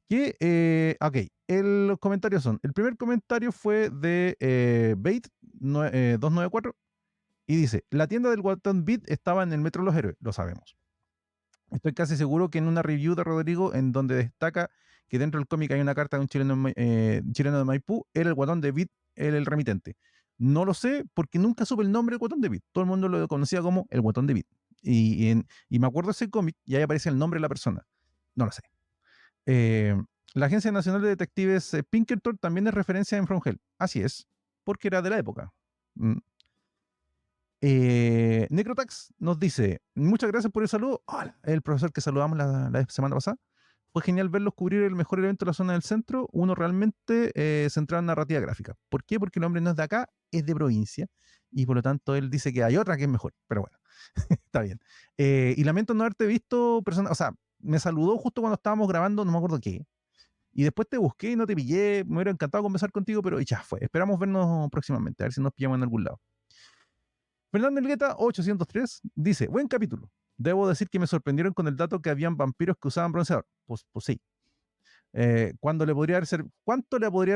Que, ok, los comentarios son: el primer comentario fue de Bait 294 y dice: la tienda del Guatón Beat estaba en el Metro Los Héroes, lo sabemos. Estoy casi seguro que en una review de Rodrigo, en donde destaca que dentro del cómic hay una carta de un chileno de Maipú, era el Guatón de Beat, era el remitente. No lo sé porque nunca supe el nombre del Guatón de Beat. Todo el mundo lo conocía como el Guatón de Beat. Y me acuerdo de ese cómic y ahí aparece el nombre de la persona. No lo sé. La Agencia Nacional de Detectives Pinkerton también es referencia en From Hell. Así es, porque era de la época. Mm. Necrotax nos dice, muchas gracias por el saludo. Hola, el profesor que saludamos la semana pasada. Fue genial verlos cubrir el mejor evento de la zona del centro, uno realmente centrado en narrativa gráfica. ¿Por qué? Porque el hombre no es de acá, es de provincia, y por lo tanto él dice que hay otra que es mejor, pero bueno, está bien. Y lamento no haberte visto, o sea, me saludó justo cuando estábamos grabando, no me acuerdo qué, y después te busqué y no te pillé, me hubiera encantado conversar contigo, pero ya fue. Esperamos vernos próximamente, a ver si nos pillamos en algún lado. Fernando Elgueta 803 dice, buen capítulo. Debo decir que me sorprendieron con el dato que habían vampiros que usaban bronceador. Pues sí. ¿Cuánto le podría haber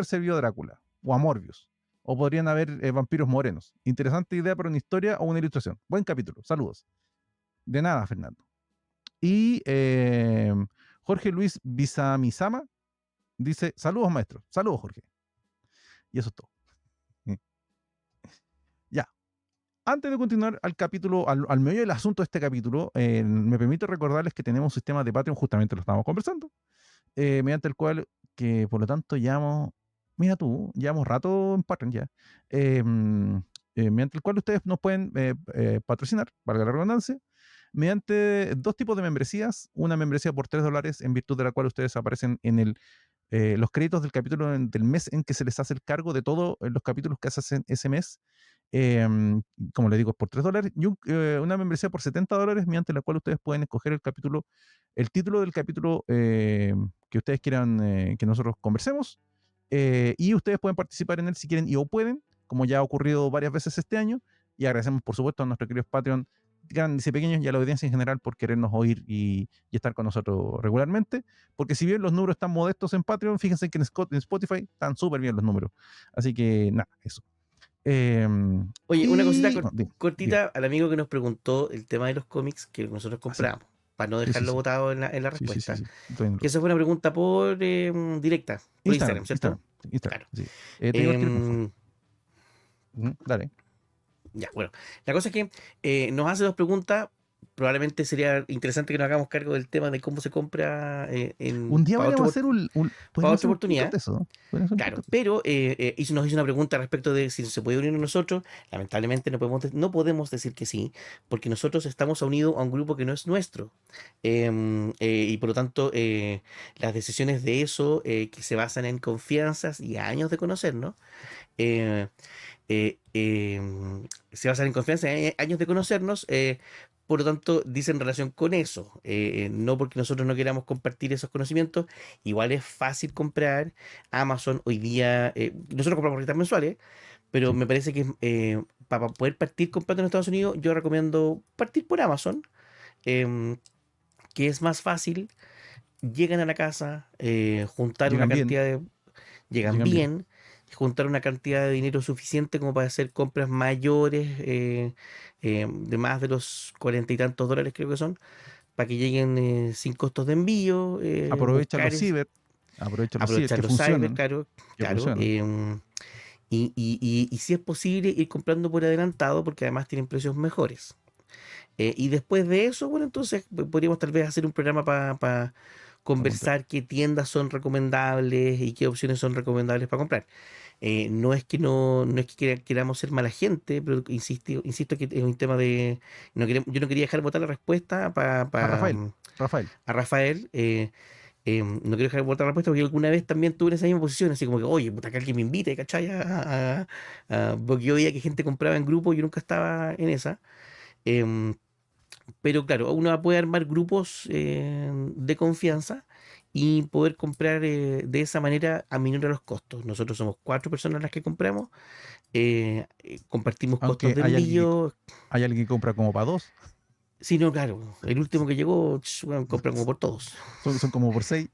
servido a Drácula? O a Morbius. O podrían haber vampiros morenos. Interesante idea para una historia o una ilustración. Buen capítulo. Saludos. De nada, Fernando. Y Jorge Luis Bizamisama dice, saludos, maestro. Saludos, Jorge. Y eso es todo. Ya. Antes de continuar al capítulo, al medio del asunto de este capítulo, me permito recordarles que tenemos un sistema de Patreon, justamente lo estábamos conversando, mediante el cual, que por lo tanto llevamos rato en Patreon ya, mediante el cual ustedes nos pueden patrocinar, valga la redundancia, mediante dos tipos de membresías, una membresía por $3, en virtud de la cual ustedes aparecen en los créditos del capítulo del mes en que se les hace el cargo de todos los capítulos que se hacen ese mes. Como les digo, por $3, y una membresía por $70, mediante la cual ustedes pueden escoger el título del capítulo que ustedes quieran que nosotros conversemos, y ustedes pueden participar en él si quieren y o pueden, como ya ha ocurrido varias veces este año, y agradecemos por supuesto a nuestros queridos Patreon grandes y pequeños y a la audiencia en general por querernos oír y estar con nosotros regularmente, porque si bien los números están modestos en Patreon, fíjense que en Spotify están súper bien los números, así que nada, eso. Oye, una cosita No, dime. cortita al amigo que nos preguntó el tema de los cómics que nosotros Sí. compramos, para no Sí, dejarlo sí. botado en la Sí, respuesta. estoy en Que esa fue una pregunta por directa, por Instagram, ¿cierto? Instagram, Claro. sí. Te digo el teléfono. Dale. Ya, bueno. La cosa es que nos hace dos preguntas. Probablemente sería interesante que nos hagamos cargo del tema de cómo se compra Un día para podríamos hacer un para otra podcast oportunidad. de eso, ¿no? Podríamos hacer un Claro, podcast. pero nos hizo una pregunta respecto de si se puede unir a nosotros. Lamentablemente no podemos decir que sí, porque nosotros estamos unidos a un grupo que no es nuestro. Y por lo tanto, las decisiones de eso, que se basan en confianzas y años de conocernos, eh, se basan en confianza y años de conocernos. Por lo tanto, dice en relación con eso, no porque nosotros no queramos compartir esos conocimientos, igual es fácil comprar. Amazon hoy día, nosotros compramos tarjetas mensuales, pero Sí. me parece que para poder partir comprando en Estados Unidos, yo recomiendo partir por Amazon, em, que es más fácil, llegan a la casa, juntar una Llegan bien. cantidad de... Llegan bien, juntar una cantidad de dinero suficiente como para hacer compras mayores, de más de los 40 y tantos dólares creo que son, para que lleguen sin costos de envío, Aprovecha buscar, los ciber. Aprovecha los ciber aprovechar que los cyber, funcionan. claro, Que claro. funcionan. Y si es posible ir comprando por adelantado, porque además tienen precios mejores. Y después de eso, bueno, entonces podríamos tal vez hacer un programa para conversar qué tiendas son recomendables y qué opciones son recomendables para comprar. No es que queramos ser mala gente, pero insisto que es un tema de... yo no quería dejar botar la respuesta A Rafael. a Rafael. No quiero dejar botar la respuesta porque alguna vez también tuve esa misma posición, así como que, oye, puta, que alguien me invite, ¿cachai? Porque yo veía que gente compraba en grupo y yo nunca estaba en esa. Em, pero claro, uno puede armar grupos de confianza y poder comprar de esa manera a menor los costos. Nosotros somos 4 personas las que compramos, compartimos costos Aunque de hay envío. alguien que compra como para dos. Sí, no, claro, el último que llegó, bueno, compra como por todos. Son como por 6.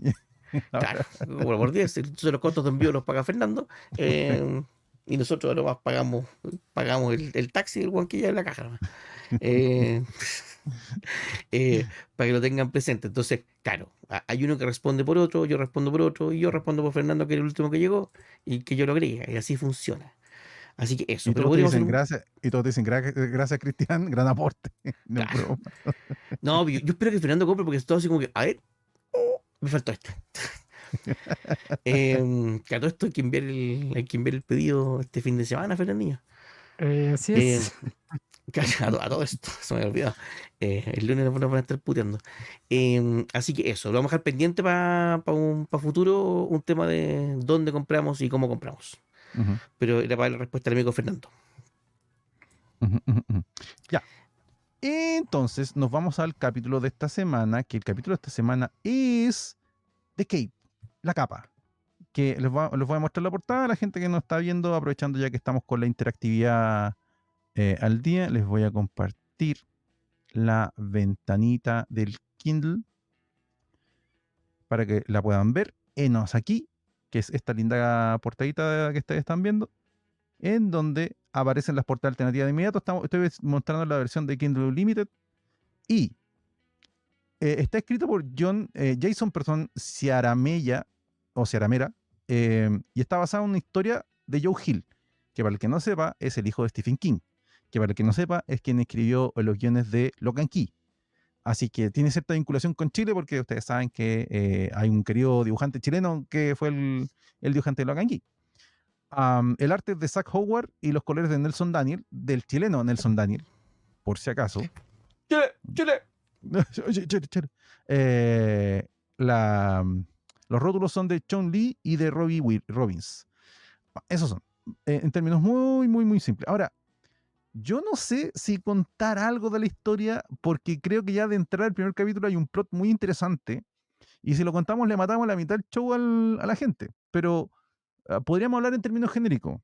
Claro, como por 10. Entonces los costos de envío los paga Fernando. Y nosotros además pagamos el taxi del guan que lleva en la caja, nomás. Eh, para que lo tengan presente. Entonces, claro, hay uno que responde por otro, yo respondo por otro, y yo respondo por Fernando, que era el último que llegó, y que yo lo agregué, y así funciona. Así que eso, Y pero todos te podríamos hacer dicen gracias. Y todos te dicen gracias, Cristian. Gran aporte. No es Claro. broma. No, yo espero que Fernando compre porque es todo así como que, a ver, me faltó este. Que a todo esto hay que enviar el pedido este fin de semana, Fernandinho. Así Em, es. a todo esto, se me había olvidado. El lunes nos van a estar puteando. Así que eso, lo vamos a dejar pendiente para futuro un tema de dónde compramos y cómo compramos. Ujú, Pero era para la respuesta del amigo Fernando. ujú, ujú, ujú. Ya. Entonces nos vamos al capítulo de esta semana, que el capítulo de esta semana es The Cape, la capa. Que les voy a mostrar la portada a la gente que nos está viendo, aprovechando ya que estamos con la interactividad al día. Les voy a compartir la ventanita del Kindle para que la puedan ver. Enos aquí, que es esta linda portadita que ustedes están viendo, en donde aparecen las portadas alternativas de inmediato. Estoy mostrando la versión de Kindle Unlimited y está escrito por Jason Ciaramella, o Ciaramera, y está basado en una historia de Joe Hill, que para el que no sepa es el hijo de Stephen King, que para el que no sepa es quien escribió los guiones de Lock and Key. Así que tiene cierta vinculación con Chile porque ustedes saben que hay un querido dibujante chileno que fue el dibujante de Lock and Key. El arte es de Zach Howard y los colores de Nelson Daniel, del chileno Nelson Daniel, por si acaso. ¡Chile! ¡Chile! Oye, chévere, chévere. Eh, la, los rótulos son de Chon Lee y de Robbie Robbins. Esos son. En términos muy, muy, muy simples. Ahora, yo no sé si contar algo de la historia, porque creo que ya de entrar al primer capítulo hay un plot muy interesante. Y si lo contamos, le matamos la mitad del show a la gente. Pero podríamos hablar en términos genéricos.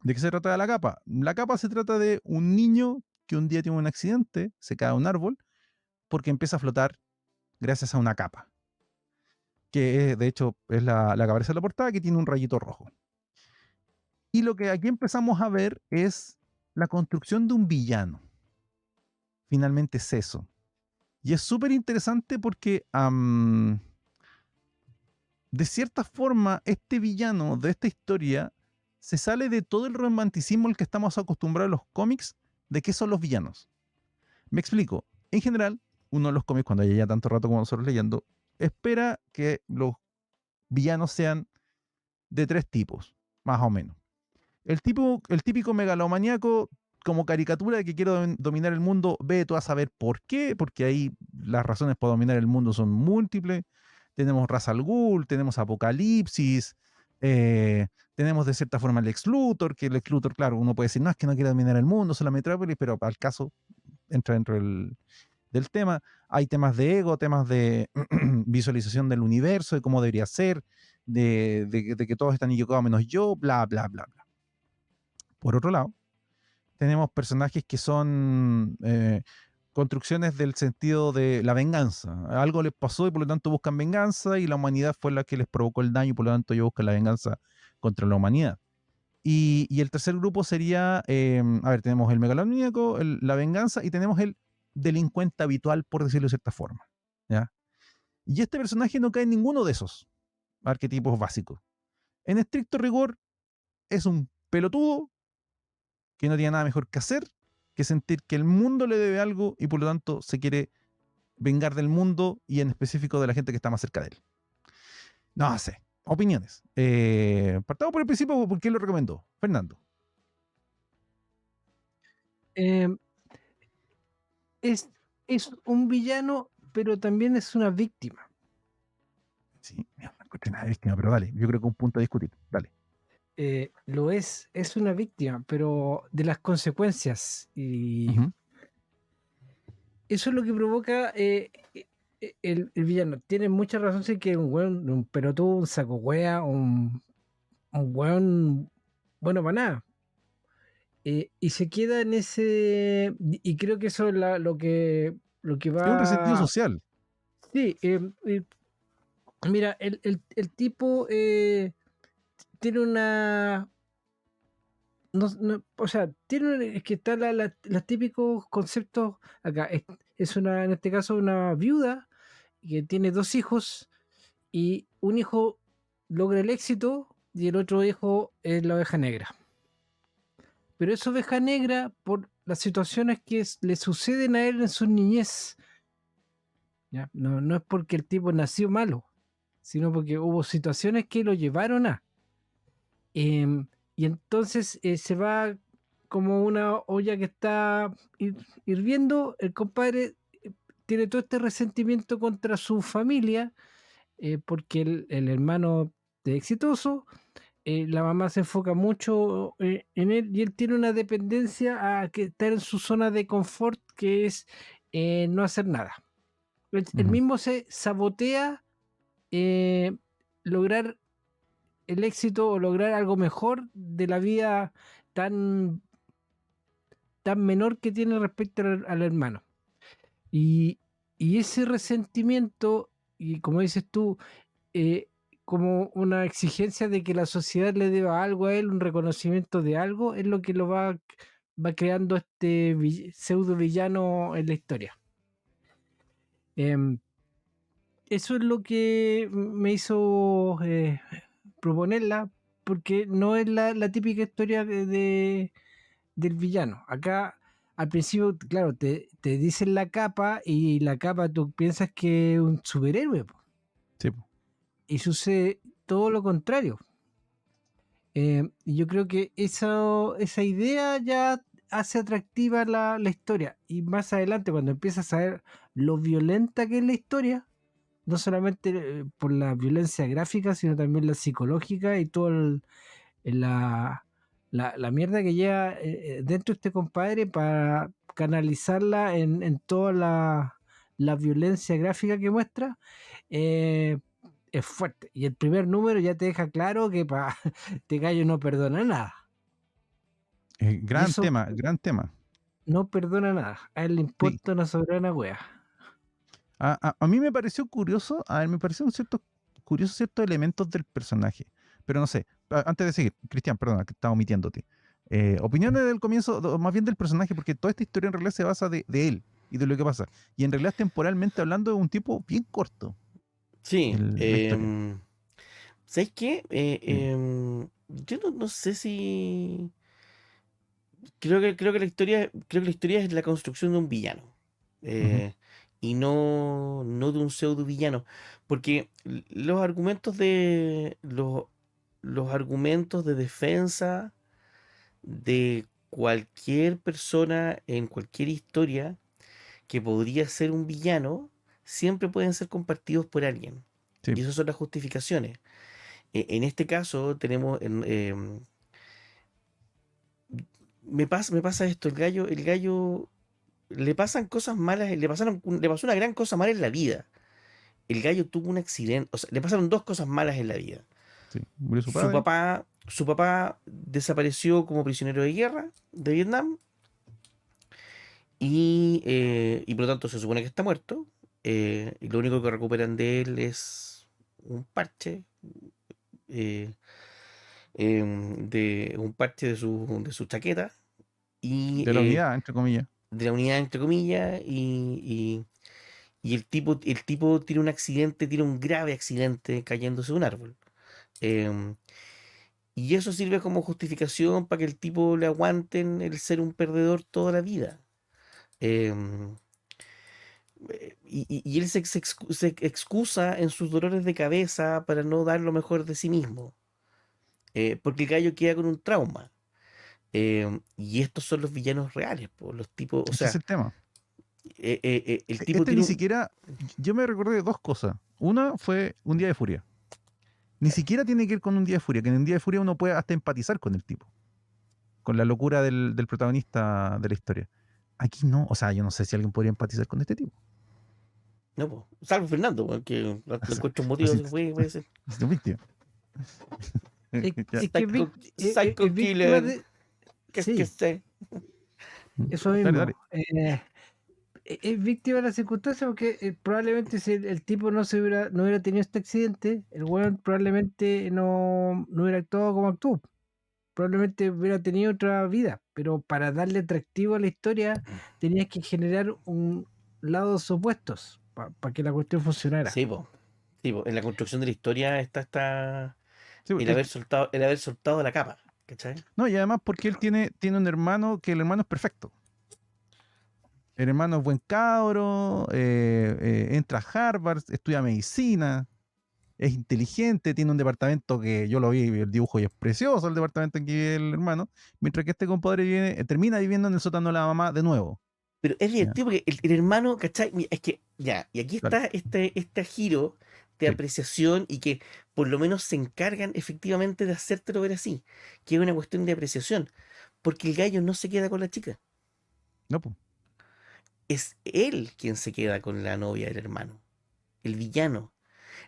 ¿De qué se trata la capa? La capa se trata de un niño que un día tiene un accidente, se cae a un árbol, porque empieza a flotar gracias a una capa, que de hecho es la que aparece en la portada, que tiene un rayito rojo. Y lo que aquí empezamos a ver es la construcción de un villano. Finalmente es eso. Y es súper interesante porque, de cierta forma, este villano de esta historia se sale de todo el romanticismo al que estamos acostumbrados en los cómics de qué son los villanos. Me explico. En general, uno de los cómics, cuando haya ya tanto rato como nosotros leyendo, espera que los villanos sean de tres tipos, más o menos. El típico megalomaníaco como caricatura de que quiere dominar el mundo, ve tú a saber por qué, porque ahí las razones para dominar el mundo son múltiples. Tenemos Ra's al Ghul, tenemos Apocalipsis, tenemos de cierta forma el Lex Luthor, que el Lex Luthor, claro, uno puede decir, no, es que no quiere dominar el mundo, son la metrópolis, pero al caso entra dentro del tema. Hay temas de ego, temas de visualización del universo, de cómo debería ser, de que todos están equivocados menos yo, bla, bla, bla, bla. Por otro lado, tenemos personajes que son construcciones del sentido de la venganza. Algo les pasó y por lo tanto buscan venganza y la humanidad fue la que les provocó el daño y por lo tanto ellos buscan la venganza contra la humanidad. Y el tercer grupo sería, a ver, tenemos el megalomaníaco, la venganza y tenemos el delincuente habitual, por decirlo de cierta forma. ¿Ya? Y este personaje no cae en ninguno de esos arquetipos básicos. En estricto rigor, es un pelotudo que no tiene nada mejor que hacer que sentir que el mundo le debe algo y por lo tanto se quiere vengar del mundo y en específico de la gente que está más cerca de él. No sé. Opiniones. Partamos por el principio, ¿por qué lo recomendó? Fernando. Eh, es, es un villano, pero también es una víctima. Sí, no encontré nada de víctima, pero dale, yo creo que un punto a discutir. Dale. Lo es una víctima, pero de las consecuencias. Y Ujú. eso es lo que provoca el villano. Tiene mucha razón, sí, que es un weón, un pelotudo, un saco wea, un weón bueno para nada. Y se queda en ese. Y creo que eso es lo que Es un resentido va. social. Sí, mira, el tipo tiene una. O sea, tiene es que está los típicos conceptos acá. Es una, en este caso, una viuda que tiene dos hijos y un hijo logra el éxito y el otro hijo es la oveja negra. Pero es oveja negra por las situaciones que le suceden a él en su niñez. ¿Ya? No, no es porque el tipo nació malo. sino porque hubo situaciones que lo llevaron a. Y entonces se va como una olla que está hirviendo, el compadre tiene todo este resentimiento contra su familia, porque el hermano es exitoso, la mamá se enfoca mucho en él y él tiene una dependencia a que estar en su zona de confort, que es no hacer nada. Él Ujú. mismo se sabotea lograr el éxito o lograr algo mejor de la vida tan, tan menor que tiene respecto al hermano. Y, y ese resentimiento, y como dices tú, eh, como una exigencia de que la sociedad le deba algo a él, un reconocimiento de algo, es lo que va creando este pseudo villano en la historia. Em, Eso es lo que me hizo proponerla, porque no es la típica historia del villano. Acá, al principio, claro, te dicen la capa y la capa tú piensas que es un superhéroe, po, Sí, po. y sucede todo lo contrario. Y yo creo que esa idea ya hace atractiva la historia. Y más adelante, cuando empiezas a ver lo violenta que es la historia, no solamente por la violencia gráfica, sino también la psicológica y toda la mierda que lleva dentro de este compadre para canalizarla en toda la violencia gráfica que muestra, eh, es fuerte. Y el primer número ya te deja claro que este gallo no perdona nada. Y Gran eso tema, gran tema. no perdona nada. A él le Sí. importa una soberana wea. A mí me pareció curioso, a ver, me parecieron curiosos ciertos elementos del personaje. Pero no sé, antes de seguir, Cristian, perdona, que estaba omitiéndote. Opiniones del comienzo, más bien del personaje, porque toda esta historia en realidad se basa de él y de lo que pasa. Y en realidad, temporalmente hablando, es un tipo bien corto, Sí, la historia. ¿sabes qué? Dime. Yo no sé si... creo que la historia es la construcción de un villano. Ujú, eh, y no de un pseudo villano. Porque los argumentos los argumentos de defensa de cualquier persona en cualquier historia que podría ser un villano, siempre pueden ser compartidos por alguien. sí, Y esas son las justificaciones. En este caso tenemos, me pasa esto, el gallo le pasan cosas malas, le pasó una gran cosa mala en la vida. El gallo tuvo un accidente, o sea, le pasaron dos cosas malas en la vida. sí. Murió su padre. Su papá desapareció como prisionero de guerra de Vietnam y por lo tanto se supone que está muerto. Y lo único que recuperan de él es un parche, eh, de un parche de su chaqueta y De la unidad, entre comillas. de la unidad entre comillas y el tipo tiene un accidente, tiene un grave accidente cayéndose de un árbol. Em, y eso sirve como justificación para que el tipo le aguanten el ser un perdedor toda la vida. Em, y él se excusa en sus dolores de cabeza para no dar lo mejor de sí mismo. Porque el gallo queda con un trauma. Y estos son los villanos reales, po, los tipos, o Ese es sea, el tema. el tipo Este tiene ni un... siquiera, yo me recordé de dos cosas. Una fue Un Día de Furia. Ni siquiera tiene que ir con Un Día de Furia, que en Un Día de Furia uno puede hasta empatizar con el tipo, con la locura del protagonista de la historia. Aquí no, o sea, yo no sé si alguien podría empatizar con este tipo. No, po, salvo Fernando, porque O lo sea, encuentro un lo motivo, siento, puede ser. es tu víctima. Ya. Es que Psycho es víctima Killer, de... ¿qué es que Sí, sé? eso Dale, dale. mismo. Es víctima de las circunstancias porque probablemente si el tipo no hubiera tenido este accidente, el weón probablemente no hubiera actuado como actuó. Probablemente hubiera tenido otra vida, pero para darle atractivo a la historia tenías que generar un lados opuestos para que la cuestión funcionara. Sí, po. Sí, po, en la construcción de la historia está Sí, el haber soltado la capa, ¿cachai? no, y además porque él tiene un hermano que el hermano es perfecto. El hermano es buen cabro, entra a Harvard, estudia medicina, es inteligente, tiene un departamento que yo lo vi, el dibujo y es precioso el departamento en que vive el hermano, mientras que este compadre termina viviendo en el sótano de la mamá de nuevo. Pero es ¿Ya? divertido porque el hermano, ¿cachai? Mira, es que, ya, y aquí Dale. está este giro de Sí, apreciación y que por lo menos se encargan efectivamente de hacértelo ver así, que es una cuestión de apreciación, porque el gallo no se queda con la chica, no, pues. es él quien se queda con la novia del hermano, el villano.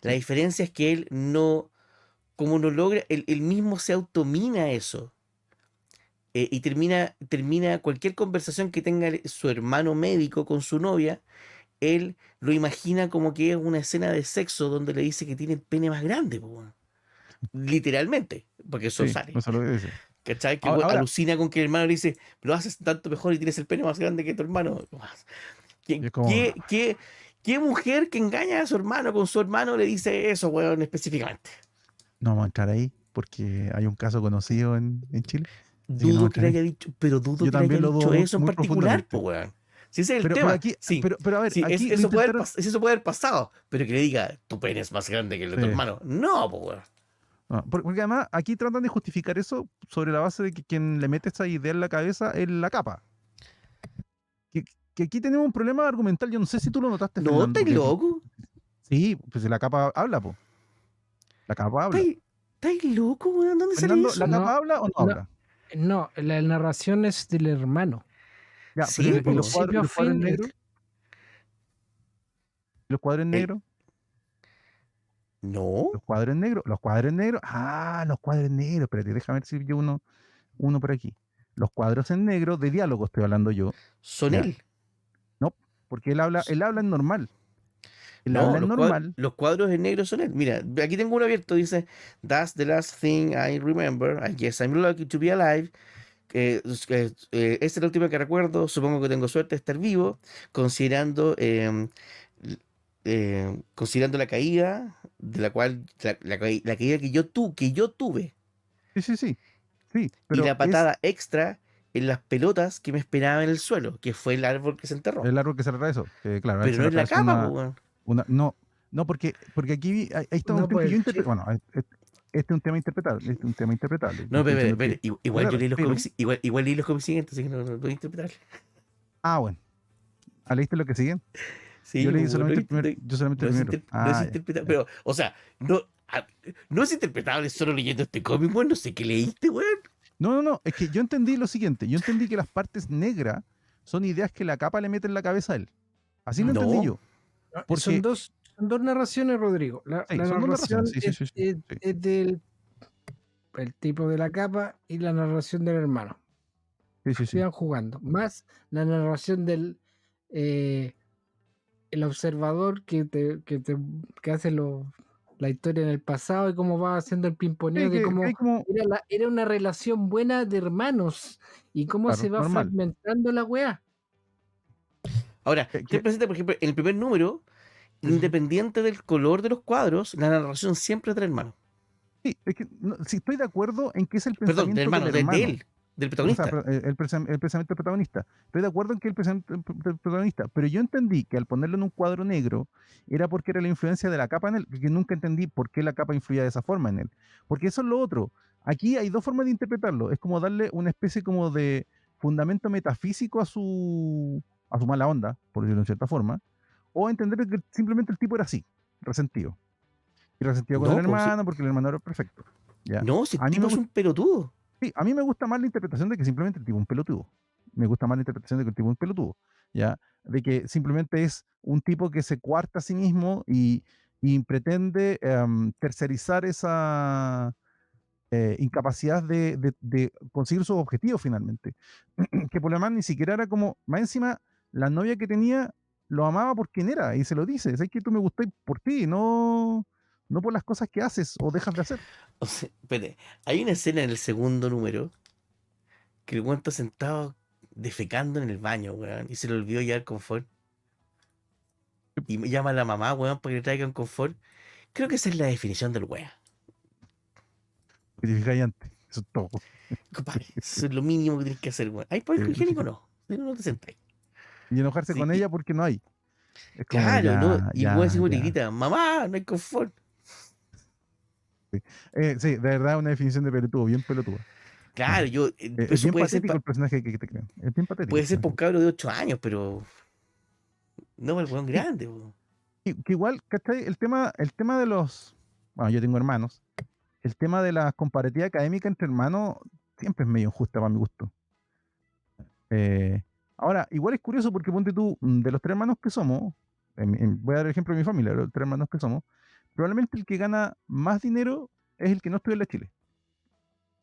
La Sí. diferencia es que él no, como no logra, él mismo se automina eso. Y termina cualquier conversación que tenga su hermano médico con su novia, él lo imagina como que es una escena de sexo donde le dice que tiene el pene más grande, po, weón. Literalmente, porque eso Sí, sale. eso es lo que dice. ¿Cachai? Que el Ahora, weón ahora, alucina con que el hermano le dice, lo haces tanto mejor y tienes el pene más grande que tu hermano. y ¿Qué, es como, qué, qué, qué mujer que engaña a su hermano con su hermano le dice eso, weón, específicamente? no vamos a entrar ahí porque hay un caso conocido en Chile, así que no vamos a Dudo que entrar le ahí. haya dicho, pero dudo Yo que le haya también lo dudo dicho muy, eso en muy particular, pues, profundamente. weón. Si ese es el Pero tema, aquí, sí, pero a ver, sí, aquí lo eso puede intentaron. eso puede haber pasado, pero que le diga, tu pene es más grande que el de tu Sí. hermano. No, pues, weón. Porque además aquí tratan de justificar eso sobre la base de que quien le mete esa idea en la cabeza es la capa. Que, que aquí tenemos un problema argumental. Yo no sé si tú lo notaste, No, Fernando, estáis porque loco. sí, pues si la capa habla, po. La capa habla. Estáis loco, weón. ¿Dónde sale Fernando, ¿la eso? No, capa habla o no no, habla? no, la narración es del hermano. Ya, pero Sí, De ¿y los pues. cuadros, principio y a los cuadros fin, negros? ¿Y los cuadros El, negros? no, ¿Los cuadros negros? ¿Los cuadros negros? Ah, los cuadros negros. Espérate, déjame ver si yo uno por aquí. Los cuadros en negro, de diálogo estoy hablando yo. son Ya. él. No, porque él habla en normal. Él No, habla en normal. los cuadros en negro son él. Mira, aquí tengo uno abierto. Dice, That's the last thing I remember. I guess I'm lucky to be alive. Esta es la última que recuerdo. Supongo que tengo suerte de estar vivo, considerando, l- considerando la caída de la cual la caída que yo tuve Sí, sí, sí. Sí, y pero la es patada extra en las pelotas que me esperaba en el suelo, que fue el árbol que se enterró. el árbol que se le atravesó. Que, claro, a él Pero se no le es la atravesó capa, pues, weón. no, no, porque aquí ahí está una no cuestión por que yo el interpreto. chip. Bueno, este es un tema interpretable. Este es un tema interpretable. No No, estoy diciendo que. igual yo leí los Pero, cómics, igual leí los cómics siguientes, así que no voy a interpretar. bueno. ¿Leíste lo que sigue? Yo Sí, pues, leí weón, solamente el primero. Yo solamente no el es, primero. no es Ya. interpretable, Ya. pero, o sea, no es interpretable solo leyendo este cómic, weón, no sé qué leíste, weón. No, no, no. Es que yo entendí lo siguiente. Yo entendí que las partes negras son ideas que la capa le mete en la cabeza a él. Así lo entendí No, yo. Porque, Son dos narraciones, Rodrigo. sí, La son dos narraciones. narración Sí, sí, sí, sí. Sí, es del el tipo de la capa y la narración del hermano. sí, sí, sí. Sigan jugando. Más la narración del eh, el observador que hace la historia en el pasado y cómo va haciendo el pimponeo Sí, de que cómo hay como, era una relación buena de hermanos y cómo se claro, va normal. fragmentando la weá. ahora, Que, ten que- presente, por ejemplo, en el primer número, Ujú. independiente del color de los cuadros, la narración siempre es del hermano. sí, es que sí estoy de acuerdo en que es el Perdón, del pensamiento del hermano, de hermano. él, del O sea, protagonista. el pensamiento del protagonista. Estoy de acuerdo en que el pensamiento del protagonista, pero yo entendí que al ponerlo en un cuadro negro era porque era la influencia de la capa en él, que nunca entendí por qué la capa influía de esa forma en él. Porque eso es lo otro. Aquí hay dos formas de interpretarlo. Es como darle una especie como de fundamento metafísico a su mala onda, por decirlo de cierta forma, o entender que simplemente el tipo era así, resentido. Y resentido con el No, pues, hermano porque el hermano era perfecto. ¿Ya? no, si el A mí me tipo es gusta un pelotudo. Sí, a mí me gusta más la interpretación de que simplemente el tipo es un pelotudo. Me gusta más la interpretación de que el tipo es un pelotudo, ¿ya? De que simplemente es un tipo que se coarta a sí mismo y pretende tercerizar esa incapacidad de conseguir sus objetivos finalmente. Que por lo demás ni siquiera era como, más encima, la novia que tenía lo amaba por quien era y se lo dice, es que tú me gustas por ti, no por las cosas que haces o dejas de hacer. O sea, espere, hay una escena en el segundo número que el weón está sentado defecando en el baño, weón, y se le olvidó llevar confort. Y me llama a la mamá, weón, para que le traigan confort. Creo que esa es la definición del weón. Que te fijas antes, eso es todo. Compadre, eso es lo mínimo que tienes que hacer, weón. ¿Hay papel higiénico? No. Si no, no te sentáis. Y enojarse Sí, con ella porque no hay. Es como claro, ¿no? ya, Y el weón ya, así como te ya. grita, mamá, no hay confort. Sí, de verdad una definición de pelotudo, bien pelotuda. Claro, Es eso bien puede ser, patético el personaje que te crean. Es bien patético el puede ser para un personaje. cabro de 8 años, pero no para el weón Y, grande, po. que igual, ¿cachai? El tema de los. Bueno, yo tengo hermanos. El tema de la comparativa académica entre hermanos siempre es medio injusta para mi gusto. Eh, Ahora, igual es curioso porque ponte tú, de los tres hermanos que somos, voy a dar el ejemplo de mi familia, los tres hermanos que somos, probablemente el que gana más dinero es el que no estudia en la Chile,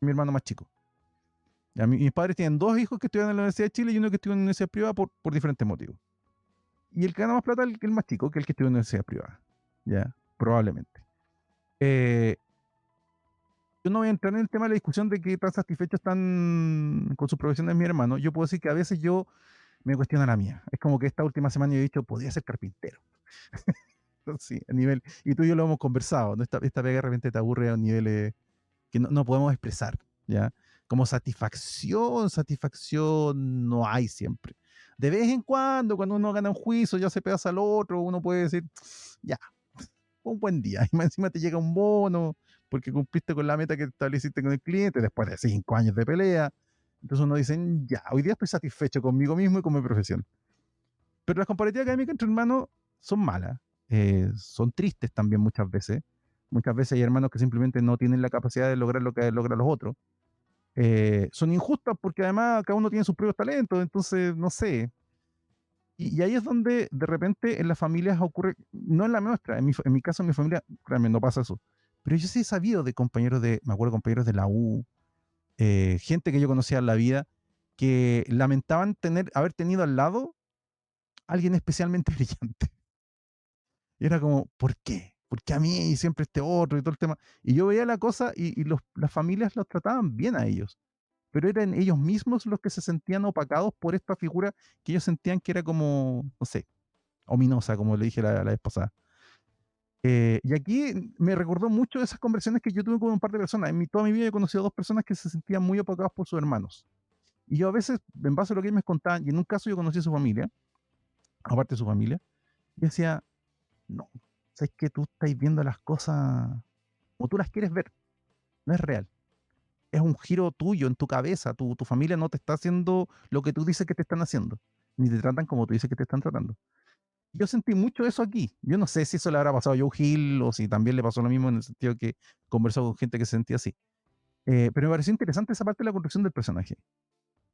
mi hermano más chico. Ya, mis padres tienen dos hijos que estudian en la Universidad de Chile y uno que estudia en la universidad privada por diferentes motivos. Y el que gana más plata es el más chico, que el que estudia en la universidad privada. Ya, probablemente. Eh, yo no voy a entrar en el tema de la discusión de qué tan satisfechos están con sus profesiones mi hermano. Yo puedo decir que a veces yo me cuestiona la mía. Es como que esta última semana yo he dicho, podría ser carpintero. Sí, a nivel, y tú y yo lo hemos conversado, ¿no? Esta pega de repente te aburre a niveles que no podemos expresar, ¿ya? Como satisfacción no hay siempre. De vez en cuando uno gana un juicio, ya se pedaza al otro, uno puede decir, ya, un buen día. Y más encima te llega un bono porque cumpliste con la meta que estableciste con el cliente después de 5 años de pelea. Entonces uno dice, ya, hoy día estoy satisfecho conmigo mismo y con mi profesión. Pero las comparativas académicas entre hermanos son malas, son tristes también muchas veces. Muchas veces hay hermanos que simplemente no tienen la capacidad de lograr lo que logran los otros. Son injustas porque además cada uno tiene sus propios talentos, entonces no sé. Y ahí es donde de repente en las familias ocurre, no en la nuestra, en mi caso, en mi familia, créanme, no pasa eso. Pero yo sí he sabido de compañeros me acuerdo compañeros de la U, gente que yo conocía en la vida, que lamentaban haber tenido al lado a alguien especialmente brillante. Y era como, ¿por qué? ¿Por qué a mí y siempre este otro y todo el tema? Y yo veía la cosa y las familias los trataban bien a ellos, pero eran ellos mismos los que se sentían opacados por esta figura que ellos sentían que era como, no sé, ominosa, como le dije la vez pasada. Y aquí me recordó mucho esas conversaciones que yo tuve con un par de personas. Toda mi vida he conocido a dos personas que se sentían muy opacados por sus hermanos. Y yo a veces, en base a lo que ellos me contaban, y en un caso yo conocí a su familia, aparte de su familia, y decía, no, sabes que tú estás viendo las cosas como tú las quieres ver, no es real. Es un giro tuyo en tu cabeza, tu familia no te está haciendo lo que tú dices que te están haciendo, ni te tratan como tú dices que te están tratando. Yo sentí mucho eso aquí. Yo no sé si eso le habrá pasado a Joe Hill o si también le pasó lo mismo en el sentido que conversó con gente que se sentía así. Pero me pareció interesante esa parte de la construcción del personaje.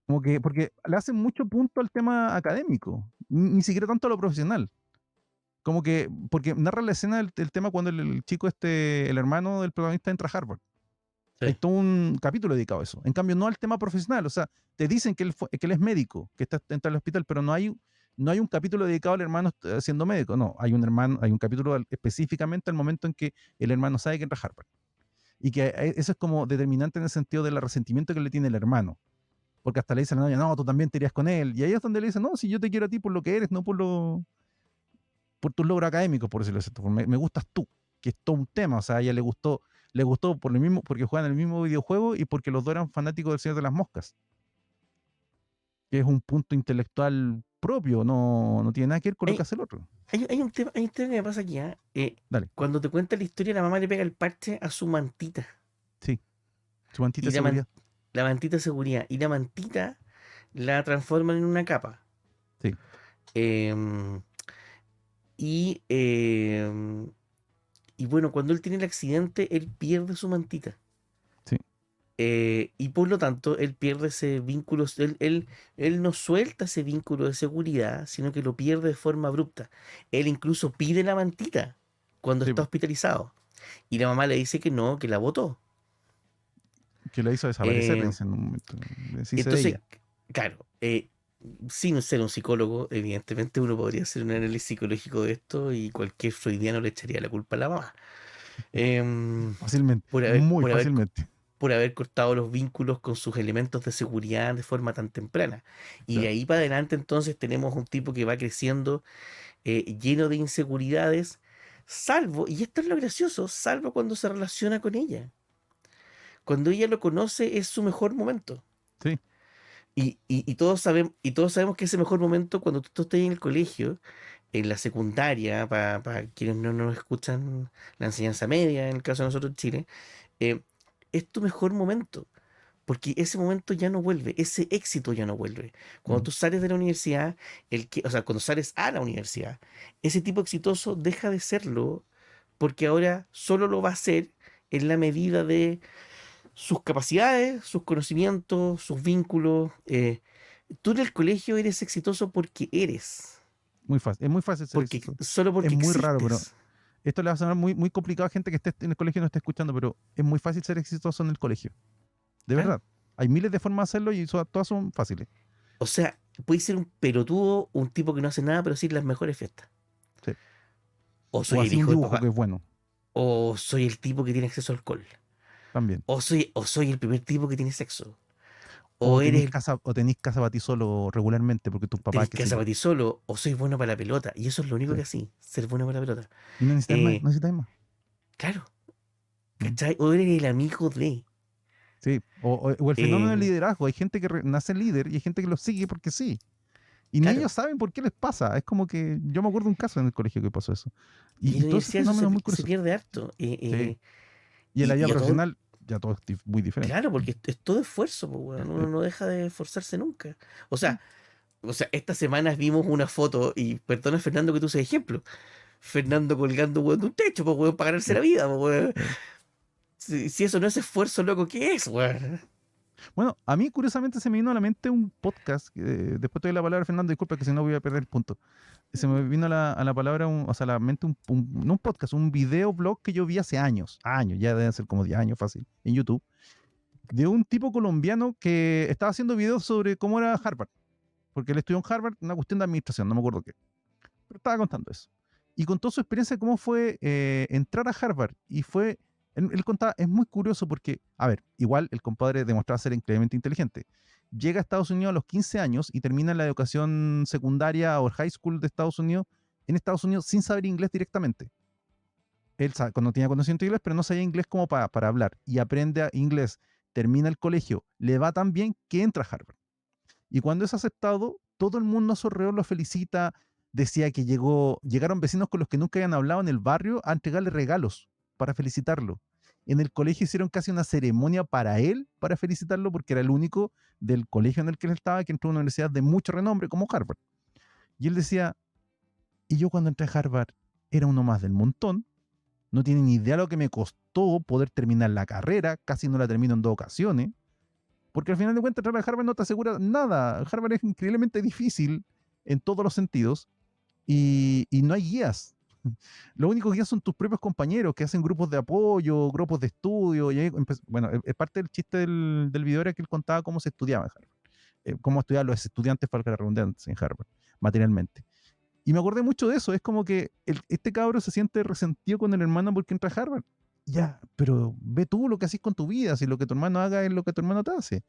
Como que, porque le hacen mucho punto al tema académico, ni siquiera tanto a lo profesional. Como que, porque narra la escena del tema cuando el chico el hermano del protagonista entra a Harvard. Hay Sí. todo un capítulo dedicado a eso. En cambio, no al tema profesional. O sea, te dicen que él es médico, que entra al hospital, pero no hay un capítulo dedicado al hermano siendo médico. No, hay un capítulo específicamente al momento en que el hermano sabe que entra a Harvard. Y que eso es como determinante en el sentido del resentimiento que le tiene el hermano. Porque hasta le dice a la novia, no, tú también te irías con él. Y ahí es donde le dice, no, si yo te quiero a ti por lo que eres, no por tus logros académicos, por decirlo así. Me gustas tú, que es todo un tema. O sea, a ella le gustó por lo mismo, porque juegan el mismo videojuego y porque los dos eran fanáticos del Señor de las Moscas, que es un punto intelectual propio, no tiene nada que ver con lo que Hay, hace el otro. hay un tema que me pasa aquí, ¿ah? Dale, Cuando te cuenta la historia, la mamá le pega el parche a su mantita. sí, su mantita Y de seguridad. la mantita de seguridad. Y la mantita la transforman en una capa. Sí, Em, y, em, y bueno, cuando él tiene el accidente, él pierde su mantita. sí, Y por lo tanto, él pierde ese vínculo, él no suelta ese vínculo de seguridad, sino que lo pierde de forma abrupta. Él incluso pide la mantita cuando sí, está po, hospitalizado. Y la mamá le dice que no, que la botó. que la hizo desaparecer, le Eh, dicen en un momento. Deshice de entonces, ella. claro, sin ser un psicólogo, evidentemente uno podría hacer un análisis psicológico de esto y cualquier freudiano le echaría la culpa a la mamá. Em, Fácilmente, por haber, muy por haber fácilmente. por haber cortado los vínculos con sus elementos de seguridad de forma tan temprana. Y de Claro. ahí para adelante entonces tenemos un tipo que va creciendo lleno de inseguridades, salvo, y esto es lo gracioso, salvo cuando se relaciona con ella. Cuando ella lo conoce es su mejor momento. Sí, Y todos sabemos que ese mejor momento cuando tú estás en el colegio en la secundaria, para quienes no nos escuchan, la enseñanza media, en el caso de nosotros en Chile, eh, es tu mejor momento. Porque ese momento ya no vuelve, ese éxito ya no vuelve. Cuando Mm. tú sales de la universidad, o sea, cuando sales a la universidad, ese tipo exitoso deja de serlo porque ahora solo lo va a hacer en la medida de sus capacidades, sus conocimientos, sus vínculos. Tú en el colegio eres exitoso porque eres, Muy fácil. Es muy fácil ser porque exitoso. solo Es porque muy raro, pero existes. esto le va a sonar muy, muy complicado a gente que esté en el colegio y no esté escuchando, pero es muy fácil ser exitoso en el colegio. De Claro. verdad. Hay miles de formas de hacerlo y todas son fáciles. O sea, puedes ser un pelotudo, un tipo que no hace nada, pero sí las mejores fiestas. Sí. O O soy el así un hijo del dibujo que papá. es bueno O soy el tipo que tiene acceso al alcohol. también. O soy el primer tipo que tiene sexo. O O tenéis eres, casa, o tenéis casa para ti solo regularmente porque tus papás, tenés qué sé casa yo. para ti solo. O soy bueno para la pelota. Y eso es lo único Sí. que así, ser bueno para la pelota. Y no necesitáis más, Eh, no necesitáis más. claro, Mm. ¿cachai? O eres el amigo de. Sí. O el fenómeno del eh, liderazgo. Hay gente que nace líder y hay gente que lo sigue porque sí. Y ni claro. ellos saben por qué les pasa. Es como que yo me acuerdo de un caso en el colegio que pasó eso. Y en Y la todo ese universidad eso fenómeno es muy se curioso. pierde harto. Sí. Y en la Y vida a todo, profesional ya todo es muy diferente. claro, porque es todo esfuerzo, pues, weón. Sí. Uno no deja de esforzarse nunca. O Sí. sea, estas semanas vimos una foto, y perdona Fernando que tú seas ejemplo. Fernando colgando, weón, de un techo, pues, weón, para ganarse Sí. la vida, pues, weón. Sí. Si eso no es esfuerzo, loco, ¿qué es, weón? Bueno, a mí curiosamente se me vino a la mente un podcast. Después te doy la palabra, Fernando, disculpa que si no voy a perder el punto. Se me vino a la palabra, o sea, a la mente no un podcast, un video blog que yo vi hace años, ya deben ser como 10 años fácil, en YouTube, de un tipo colombiano que estaba haciendo videos sobre cómo era Harvard, porque él estudió en Harvard, una cuestión de administración, no me acuerdo qué, pero estaba contando eso. Y contó su experiencia de cómo fue entrar a Harvard. Y él contaba, es muy curioso porque, a ver, igual el compadre demostraba ser increíblemente inteligente. Llega a Estados Unidos a los 15 años y termina la educación secundaria o high school de Estados Unidos, en Estados Unidos, sin saber inglés directamente. Él cuando tenía conocimiento de inglés, pero no sabía inglés como para hablar. Y aprende inglés, termina el colegio, le va tan bien que entra a Harvard. Y cuando es aceptado, todo el mundo a su alrededor lo felicita. Decía que llegaron vecinos con los que nunca habían hablado en el barrio a entregarle regalos para felicitarlo. En el colegio hicieron casi una ceremonia para él, para felicitarlo, porque era el único del colegio en el que él estaba que entró a una universidad de mucho renombre como Harvard. Y él decía, y yo cuando entré a Harvard era uno más del montón, no tiene ni idea lo que me costó poder terminar la carrera, casi no la termino en 2 ocasiones, porque al final de cuentas, entrar a Harvard no te asegura nada. Harvard es increíblemente difícil en todos los sentidos y no hay guías. Lo único que guías son tus propios compañeros que hacen grupos de apoyo, grupos de estudio. Y ahí bueno, es parte del chiste del video era que él contaba cómo se estudiaba en Harvard, cómo estudiaban los estudiantes, para la redundancia, en Harvard, materialmente. Y me acordé mucho de eso. Es como que este cabro se siente resentido con el hermano porque entra a Harvard. Ya, pero ve tú lo que haces con tu vida. Si lo que tu hermano haga es lo que tu hermano te hace.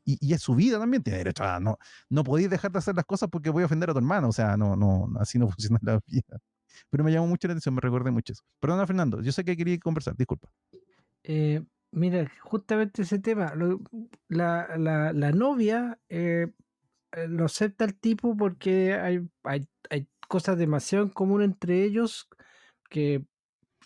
Y es su vida también. Tiene derecho a. No podéis dejar de hacer las cosas porque voy a ofender a tu hermano. O sea, no, así no funciona la vida. Pero me llamó mucho la atención, me recordé mucho eso. Perdona, Fernando. Yo sé que quería conversar. Disculpa. Mira, justamente ese tema, la novia lo acepta el tipo porque hay cosas demasiado en común entre ellos que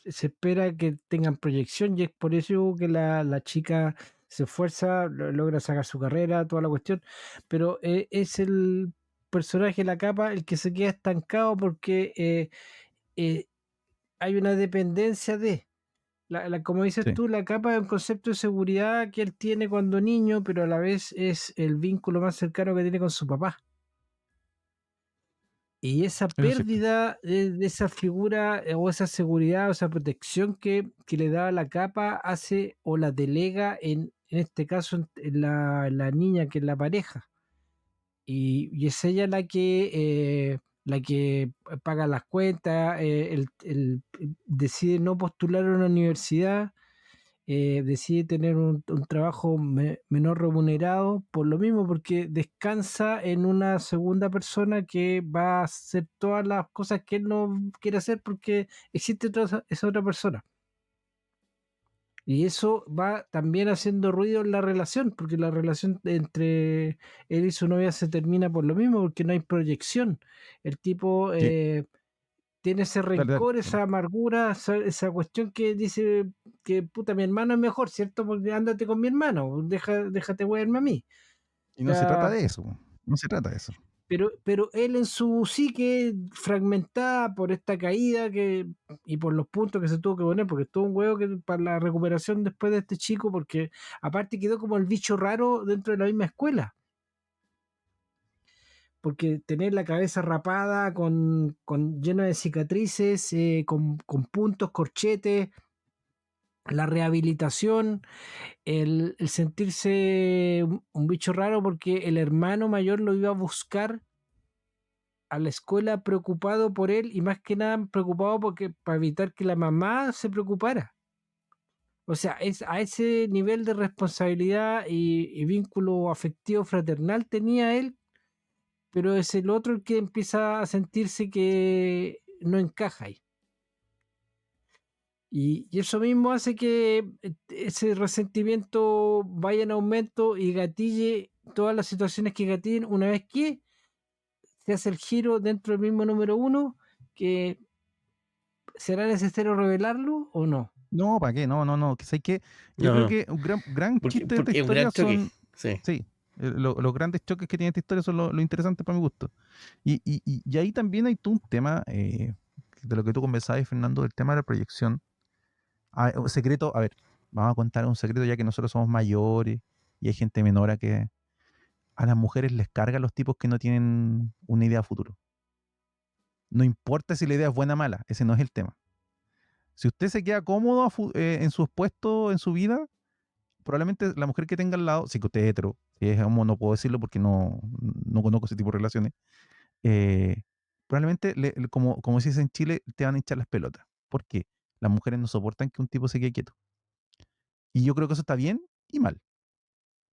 se espera que tengan proyección y es por eso que la chica se esfuerza, logra sacar su carrera, toda la cuestión, pero es el personaje de la capa el que se queda estancado porque eh, hay una dependencia de, como dices Sí, tú, la capa es un concepto de seguridad que él tiene cuando niño, pero a la vez es el vínculo más cercano que tiene con su papá. Y esa eso es cierto. pérdida de esa figura, o esa seguridad, o esa protección que le da la capa, hace o la delega en este caso en la niña, que es la pareja. Y es ella la que paga las cuentas, decide no postular a una universidad, decide tener un trabajo menor remunerado por lo mismo, porque descansa en una segunda persona que va a hacer todas las cosas que él no quiere hacer porque existe esa otra persona. Y eso va también haciendo ruido en la relación, porque la relación entre él y su novia se termina por lo mismo, porque no hay proyección. El tipo Sí, tiene ese Dale, dale, rencor, dale. esa amargura, esa cuestión que dice que puta, mi hermano es mejor, ¿cierto? Porque ándate con mi hermano, déjate wearme a mí. Y O no se trata sea, de eso. No se trata de eso. pero él en su psique fragmentada por esta caída y por los puntos que se tuvo que poner, porque estuvo un huevo que para la recuperación después de este chico, porque aparte quedó como el bicho raro dentro de la misma escuela. Porque tener la cabeza rapada, llena de cicatrices, con puntos, corchetes, la rehabilitación, el sentirse un bicho raro porque el hermano mayor lo iba a buscar a la escuela preocupado por él y más que nada preocupado para evitar que la mamá se preocupara. O sea, es a ese nivel de responsabilidad y vínculo afectivo fraternal tenía él, pero es el otro el que empieza a sentirse que no encaja ahí. Y eso mismo hace que ese resentimiento vaya en aumento y gatille todas las situaciones que gatillen una vez que se hace el giro dentro del mismo número uno, que será necesario revelarlo o no. No, ¿para qué? No, no, no. Que sé que yo No, creo no. que un gran chiste de esta Porque es un gran historia choque. son, Sí. sí, los grandes choques que tiene esta historia son lo interesante para mi gusto. Y ahí también hay todo un tema de lo que tú conversabas, Fernando, del tema de la proyección. Un secreto, a ver, vamos a contar un secreto ya que nosotros somos mayores y hay gente menor a que a las mujeres les cargan los tipos que no tienen una idea a futuro. No importa si la idea es buena o mala, ese no es el tema. Si usted se queda cómodo en su puesto, en su vida, probablemente la mujer que tenga al lado, si que usted es hetero, si es homo no puedo decirlo porque no conozco ese tipo de relaciones, eh, probablemente, como se dice en Chile, te van a hinchar las pelotas. ¿Por qué? Las mujeres no soportan que un tipo se quede quieto. Y yo creo que eso está bien y mal,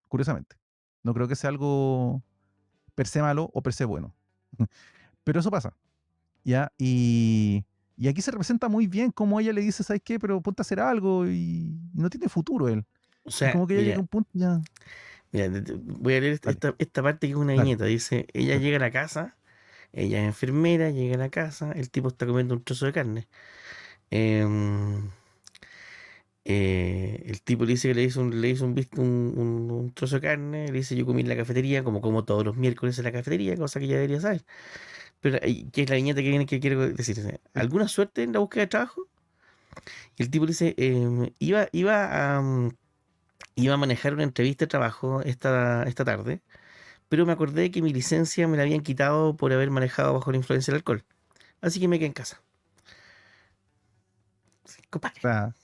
curiosamente. No creo que sea algo per se malo o per se bueno. Pero eso pasa, ¿ya? Y aquí se representa muy bien cómo ella le dice, ¿sabes qué? Pero ponte a hacer algo y no tiene futuro él. O Y sea, como que ya llega mira, un punto, ya, voy a leer dale, esta parte que es una dale, viñeta. Dice, ella dale. llega a la casa, ella es enfermera, llega a la casa, el tipo está comiendo un trozo de carne. Em, el tipo le dice que le hizo un trozo de carne, le dice yo comí en la cafetería, como todos los miércoles en la cafetería, cosa que ya debería saber. Pero que es la viñeta que viene que quiero decir. Dice, Sí. ¿alguna suerte en la búsqueda de trabajo? Y el tipo le dice, iba a manejar una entrevista de trabajo esta tarde, pero me acordé que mi licencia me la habían quitado por haber manejado bajo la influencia del alcohol. Así que me quedé en casa. Sí, O compadre. sea,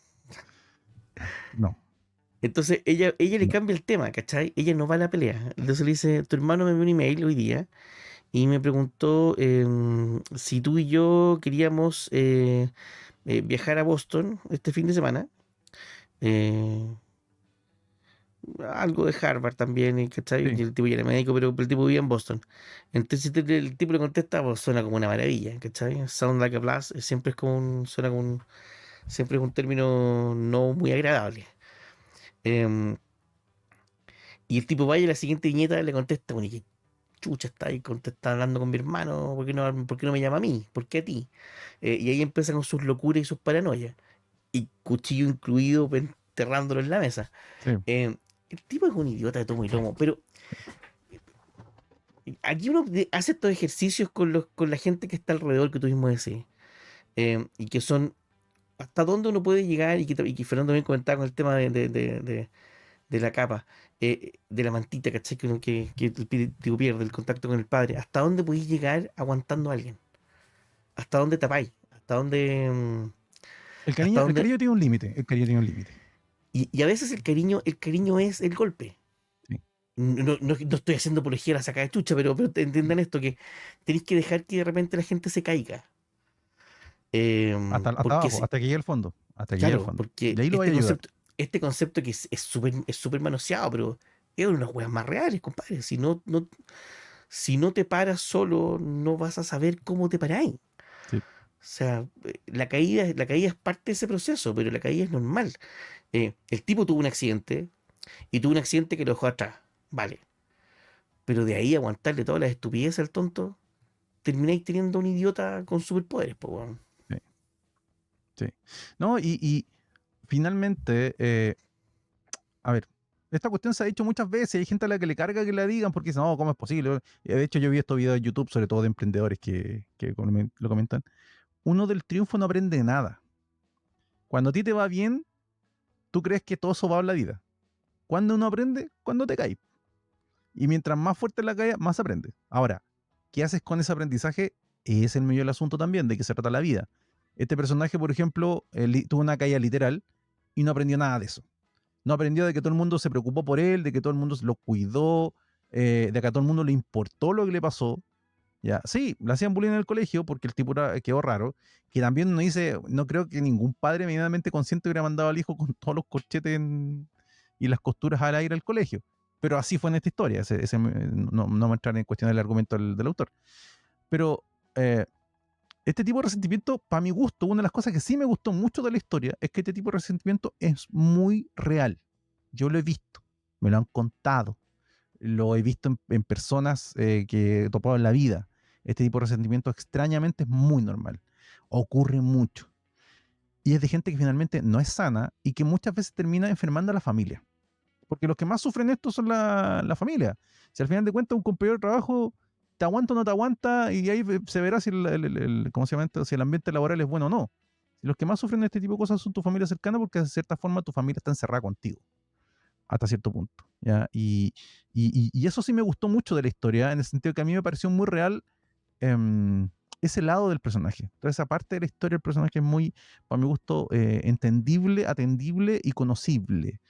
no, Entonces ella le no. cambia el tema, ¿cachai? Ella no va a la pelea. Entonces le dice, tu hermano me envió un email hoy día y me preguntó si tú y yo queríamos viajar a Boston este fin de semana. eh, Algo de Harvard también, ¿cachai? Y Sí, el tipo ya era médico, pero el tipo vivía en Boston. Entonces el tipo le contesta, pues suena como una maravilla, ¿cachai? Sound like a blast, siempre es suena como siempre es un término no muy agradable. Em, y el tipo vaya y la siguiente viñeta le contesta, bueno, ¿y qué chucha está ahí hablando con mi hermano? ¿Por qué no me llama a mí? ¿Por qué a ti? Y ahí empieza con sus locuras y sus paranoias. Y cuchillo incluido, pues, enterrándolo en la mesa. sí. Em, el tipo es un idiota de tomo y lomo, pero aquí uno hace estos ejercicios con la gente que está alrededor, que tú mismo decís, y que son hasta dónde uno puede llegar, y que Fernando también comentaba con el tema de la capa, de la mantita, ¿cachai? Que el tipo pierde el contacto con el padre. ¿Hasta dónde podéis llegar aguantando a alguien? ¿Hasta dónde tapáis? ¿Hasta El dónde? cariño tiene un límite, el cariño tiene un límite. Y a veces el cariño es el golpe. Sí. No estoy haciendo apología a la saca de chucha, pero entiendan esto, que tenéis que dejar que de repente la gente se caiga. Hasta Porque abajo, sí, hasta que llegue al fondo, hasta que llegue al claro, fondo. Y porque ahí lo vaya a ayudar. este concepto que es súper manoseado, pero es una de las weas más reales, compadre. Si no te paras solo, no vas a saber cómo te paráis. O Sí. sea, la caída es parte de ese proceso, pero la caída es normal. El tipo tuvo un accidente y tuvo un accidente que lo dejó atrás. Vale. Pero de ahí aguantarle todas las estupideces al tonto, termináis teniendo un idiota con superpoderes, pues, weón. Sí, sí. No, y finalmente, a ver, esta cuestión se ha dicho muchas veces, hay gente a la que le carga que la digan porque dicen, no, ¿cómo es posible? De hecho, yo vi estos videos de YouTube, sobre todo de emprendedores que lo comentan. Uno del triunfo no aprende nada. Cuando a ti te va bien, tú crees que todo eso va a la vida. ¿Cuándo uno aprende? Cuando te caes. Y mientras más fuerte es la caída, más aprendes. Ahora, ¿qué haces con ese aprendizaje? Es el medio del asunto también, de qué se trata la vida. Este personaje, por ejemplo, tuvo una caída literal y no aprendió nada de eso. No aprendió de que todo el mundo se preocupó por él, de que todo el mundo lo cuidó, de que a todo el mundo le importó lo que le pasó. Ya, sí, le hacían bullying en el colegio porque el tipo quedó raro. Que también no dice, no creo que ningún padre medianamente consciente hubiera mandado al hijo con todos los corchetes y las costuras al aire al colegio. Pero así fue en esta historia. No me entrar en cuestionar el argumento del autor. Pero este tipo de resentimiento, para mi gusto, una de las cosas que sí me gustó mucho de la historia es que este tipo de resentimiento es muy real. Yo lo he visto, me lo han contado, lo he visto en personas que he topado en la vida. Este tipo de resentimiento extrañamente es muy normal, ocurre mucho. Y es de gente que finalmente no es sana y que muchas veces termina enfermando a la familia. Porque los que más sufren esto son la familia. Si al final de cuentas un compañero de trabajo te aguanta o no te aguanta, y ahí se verá si ¿cómo se llama esto? Si el ambiente laboral es bueno o no. Si los que más sufren de este tipo de cosas son tu familia cercana, porque de cierta forma tu familia está encerrada contigo, hasta cierto punto. ¿Ya? Y eso sí me gustó mucho de la historia, en el sentido que a mí me pareció muy real ese lado del personaje. Toda esa parte de la historia del personaje es muy, para mi gusto, entendible, atendible y conocible.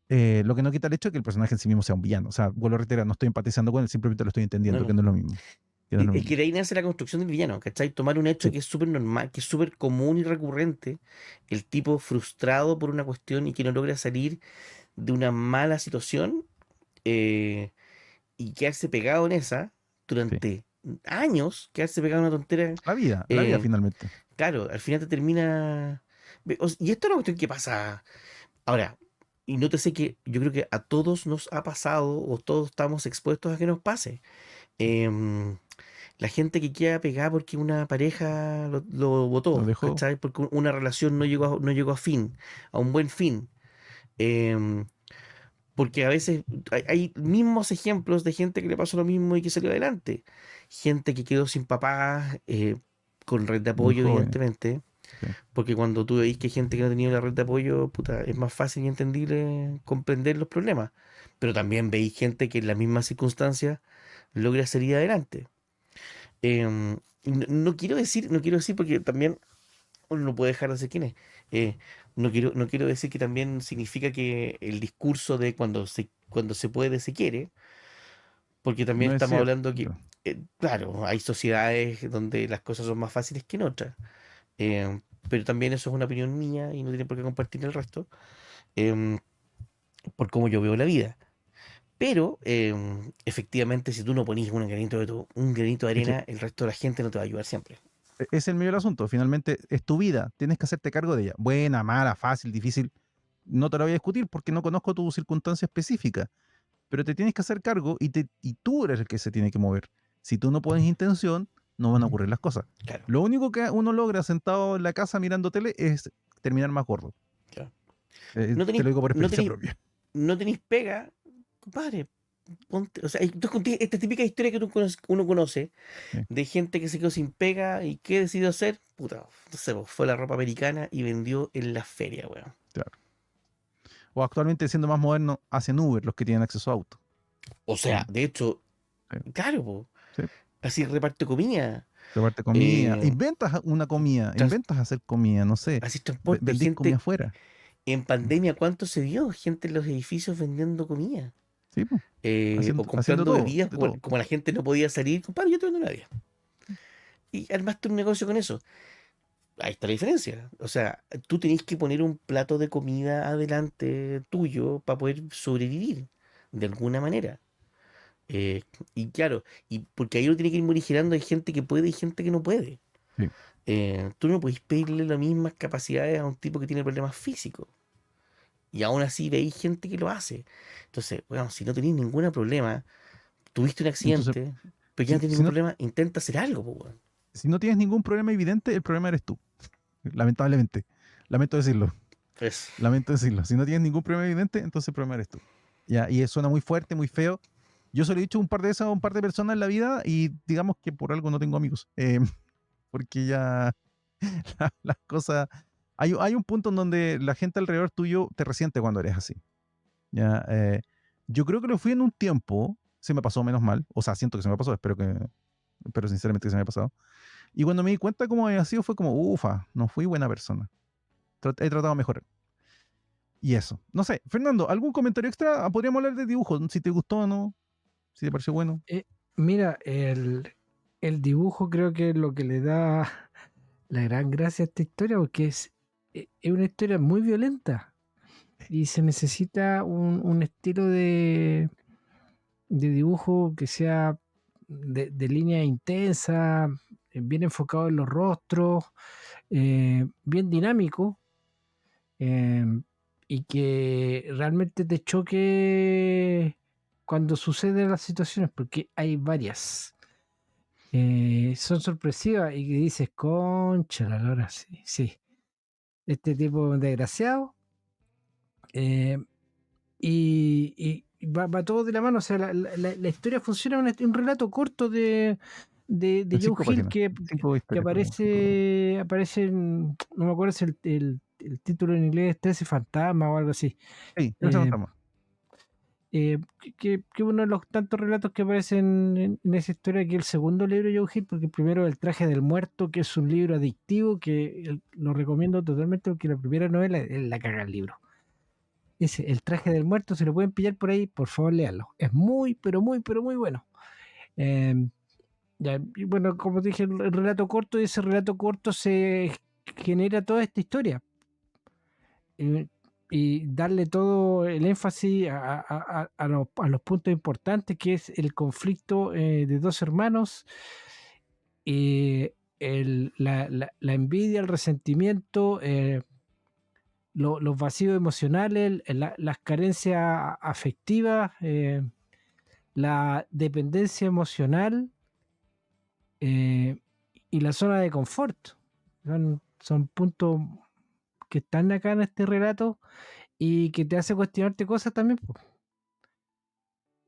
Lo que no quita el hecho de que el personaje en sí mismo sea un villano. O sea, vuelvo a reiterar, no estoy empatizando con él, simplemente lo estoy No, entendiendo, que no. no es lo mismo. Que no es lo Es mismo. que de ahí nace la construcción del villano, ¿cachai? Tomar un hecho Sí, que es súper normal, que es súper común y recurrente, el tipo frustrado por una cuestión y que no logra salir de una mala situación, eh, y quedarse pegado en esa sí. durante años, quedarse pegado en una tontera, La vida eh, finalmente. claro, al final te termina... Y esto es una cuestión que pasa ahora, y nótese que yo creo que a todos nos ha pasado o todos estamos expuestos a que nos pase. Em, la gente que queda pegada porque una pareja lo Lo botó, dejó. ¿cachai? Porque una relación no llegó a fin, a un buen fin. Em, Porque a veces hay mismos ejemplos de gente que le pasó lo mismo y que salió adelante. Gente que quedó sin papá, con red de Muy apoyo, jóvenes. evidentemente. Sí. Porque cuando tú veis que hay gente que no ha tenido la red de apoyo, puta, es más fácil y entendible comprender los problemas. Pero también veis gente que en las mismas circunstancias logra salir adelante. Y no quiero decir porque también uno no puede dejar de ser quien es. Eh, no quiero decir que también significa que el discurso de cuando se puede, se quiere, porque también No es estamos cierto. hablando que, claro, hay sociedades donde las cosas son más fáciles que en otras. eh, pero también eso es una opinión mía y no tiene por qué compartir el resto, em, por cómo yo veo la vida. Pero efectivamente, si tú no ponís un granito de Es que arena, el resto de la gente no te va a ayudar siempre. es el medio del asunto. Finalmente es tu vida. Tienes que hacerte cargo de ella. Buena, mala, fácil, difícil. No te lo voy a discutir porque no conozco tu circunstancia específica. Pero te tienes que hacer cargo y tú eres el que se tiene que mover. Si tú no pones intención, no van a ocurrir las cosas. Claro, Lo único que uno logra sentado en la casa mirando tele es terminar más gordo. claro. No Te tenéis, lo digo por no experiencia tenéis, propia. no tenéis pega, compadre. Ponte, o sea, tú contigo esta típica historia que uno conoce Sí, de gente que se quedó sin pega y ¿qué decidió hacer? Puta, no sé, pues, fue a la ropa americana y vendió en la feria, weón. claro. O actualmente, siendo más moderno, hacen Uber los que tienen acceso a auto. O Mm, sea, de hecho, sí, claro, po, sí. así reparte comida, Reparte comida. eh, Inventas una comida. trans- Inventas hacer comida. No sé. así transporte, Vendís comida gente afuera. en pandemia, ¿cuánto se vio? Gente en los edificios vendiendo comida, Sí, po, o haciendo comprando todo. bebidas, De como, todo. como la gente no podía salir, compadre, yo te vendo una bebida. Y armaste un negocio con eso. Ahí está la diferencia. O sea, tú tenés que poner un plato de comida adelante tuyo para poder sobrevivir de alguna manera. Eh, y claro, y porque ahí uno tiene que ir morigerando, hay gente que puede y gente que no puede. Sí. Tú no podés pedirle las mismas capacidades a un tipo que tiene problemas físicos. Y aún así veis gente que lo hace. Entonces, bueno, si no tenéis ningún problema, tuviste un Entonces, accidente, pero ya no Si, tiene si ningún no, problema, intenta hacer algo, po, weón. si no tienes ningún problema evidente, el problema eres tú. Lamentablemente. Lamento decirlo. Pues, Lamento decirlo. Si no tienes ningún problema evidente, entonces el problema eres tú. Ya, y suena muy fuerte, muy feo. Yo se lo he dicho un par de veces a un par de personas en la vida y digamos que por algo no tengo amigos. Porque ya las cosas... Hay un punto en donde la gente alrededor tuyo te resiente cuando eres así. Ya, yo creo que lo fui en un tiempo, se me pasó menos mal. O sea, siento que se me pasó, espero sinceramente que se me haya pasado. Y cuando me di cuenta cómo había sido, fue como, ufa, no fui buena persona. He tratado de mejorar. Y eso. No sé, Fernando, ¿algún comentario extra? Podríamos hablar de dibujo, si te gustó o no, si te pareció bueno. Mira, el dibujo creo que es lo que le da la gran gracia a esta historia, porque es una historia muy violenta y se necesita un estilo de dibujo que sea de línea intensa, bien enfocado en los rostros, bien dinámico, eh, y que realmente te choque cuando suceden las situaciones, porque hay varias. Son sorpresivas y que dices, concha, la lora, sí, sí. Este tipo es un desgraciado. eh, y va todo de la mano. O sea, la historia funciona un relato corto de En Joe cinco Hill páginas. Cinco que historias, creo. aparece no me acuerdo si el título en inglés es 13 fantasmas o algo así. Sí, ese no Eh, está mal. que uno de los tantos relatos que aparecen en esa historia, que el segundo libro de Joe Hill, porque el primero es El traje del muerto, que es un libro adictivo, que lo recomiendo totalmente, porque la primera novela es la caga el libro. Ese, El traje del muerto, si lo pueden pillar por ahí, por favor, léanlo. Es muy, pero muy bueno. Eh, y bueno, como dije, el relato corto, y ese relato corto se genera toda esta historia. Eh, y darle todo el énfasis a los puntos importantes, que es el conflicto de dos hermanos, la envidia, el resentimiento, los vacíos emocionales, las carencias afectivas, la dependencia emocional, eh, y la zona de confort. Son puntos que están acá en este relato y que te hace cuestionarte cosas también, po.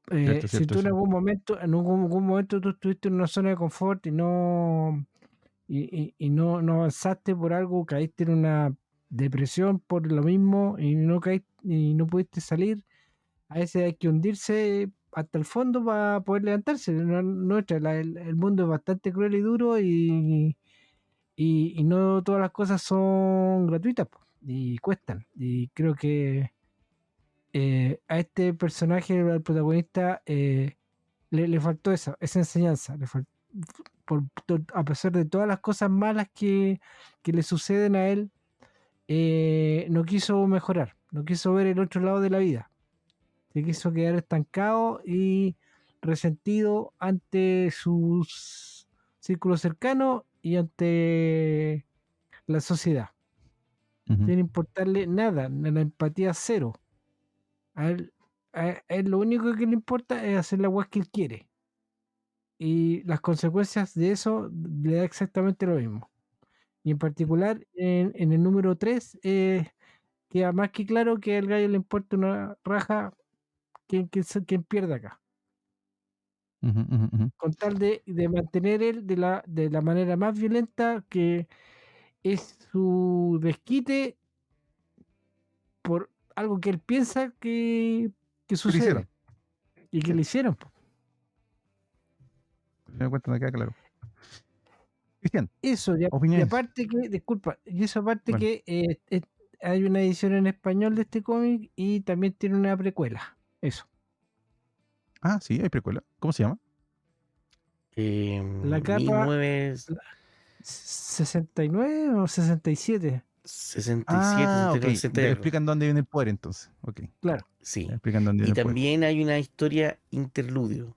Cierto, Si cierto tú eso. en algún momento tú estuviste en una zona de confort y no avanzaste por algo, caíste en una depresión por lo mismo y no pudiste salir, a veces hay que hundirse hasta el fondo para poder levantarse. El mundo es bastante cruel y duro y no todas las cosas son gratuitas, po, y cuestan. Y creo que a este personaje, al protagonista, le faltó esa enseñanza. A pesar de todas las cosas malas que le suceden a él, no quiso mejorar, no quiso ver el otro lado de la vida. Se quiso quedar estancado y resentido ante sus círculos cercanos y ante la sociedad. Ujú. Sin importarle nada, la empatía cero. A él, a él lo único que le importa es hacer la weá que él quiere. Y las consecuencias de eso le da exactamente lo mismo. Y en particular, en el número 3, queda más que claro que al gallo le importa una raja quien pierda acá. Ujú, ujú, ujú. Con tal de mantener él de la manera más violenta, que es su desquite por algo que él piensa que ¿Qué le hicieron? sucede y que Sí, le hicieron, po. me cuenta, me queda claro. Cristian, Eso, y opiniones. aparte que, disculpa, y eso aparte Bueno. que hay una edición en español de este cómic y también tiene una precuela. Eso. Ah, sí, hay precuela. ¿Cómo se llama? La capa 69 o 67. 1967, Ah, ok. 69, 60 y algo. Explican dónde viene el poder entonces. Ok, ya. Claro, Sí. Explican dónde Y viene el poder. también hay una historia interludio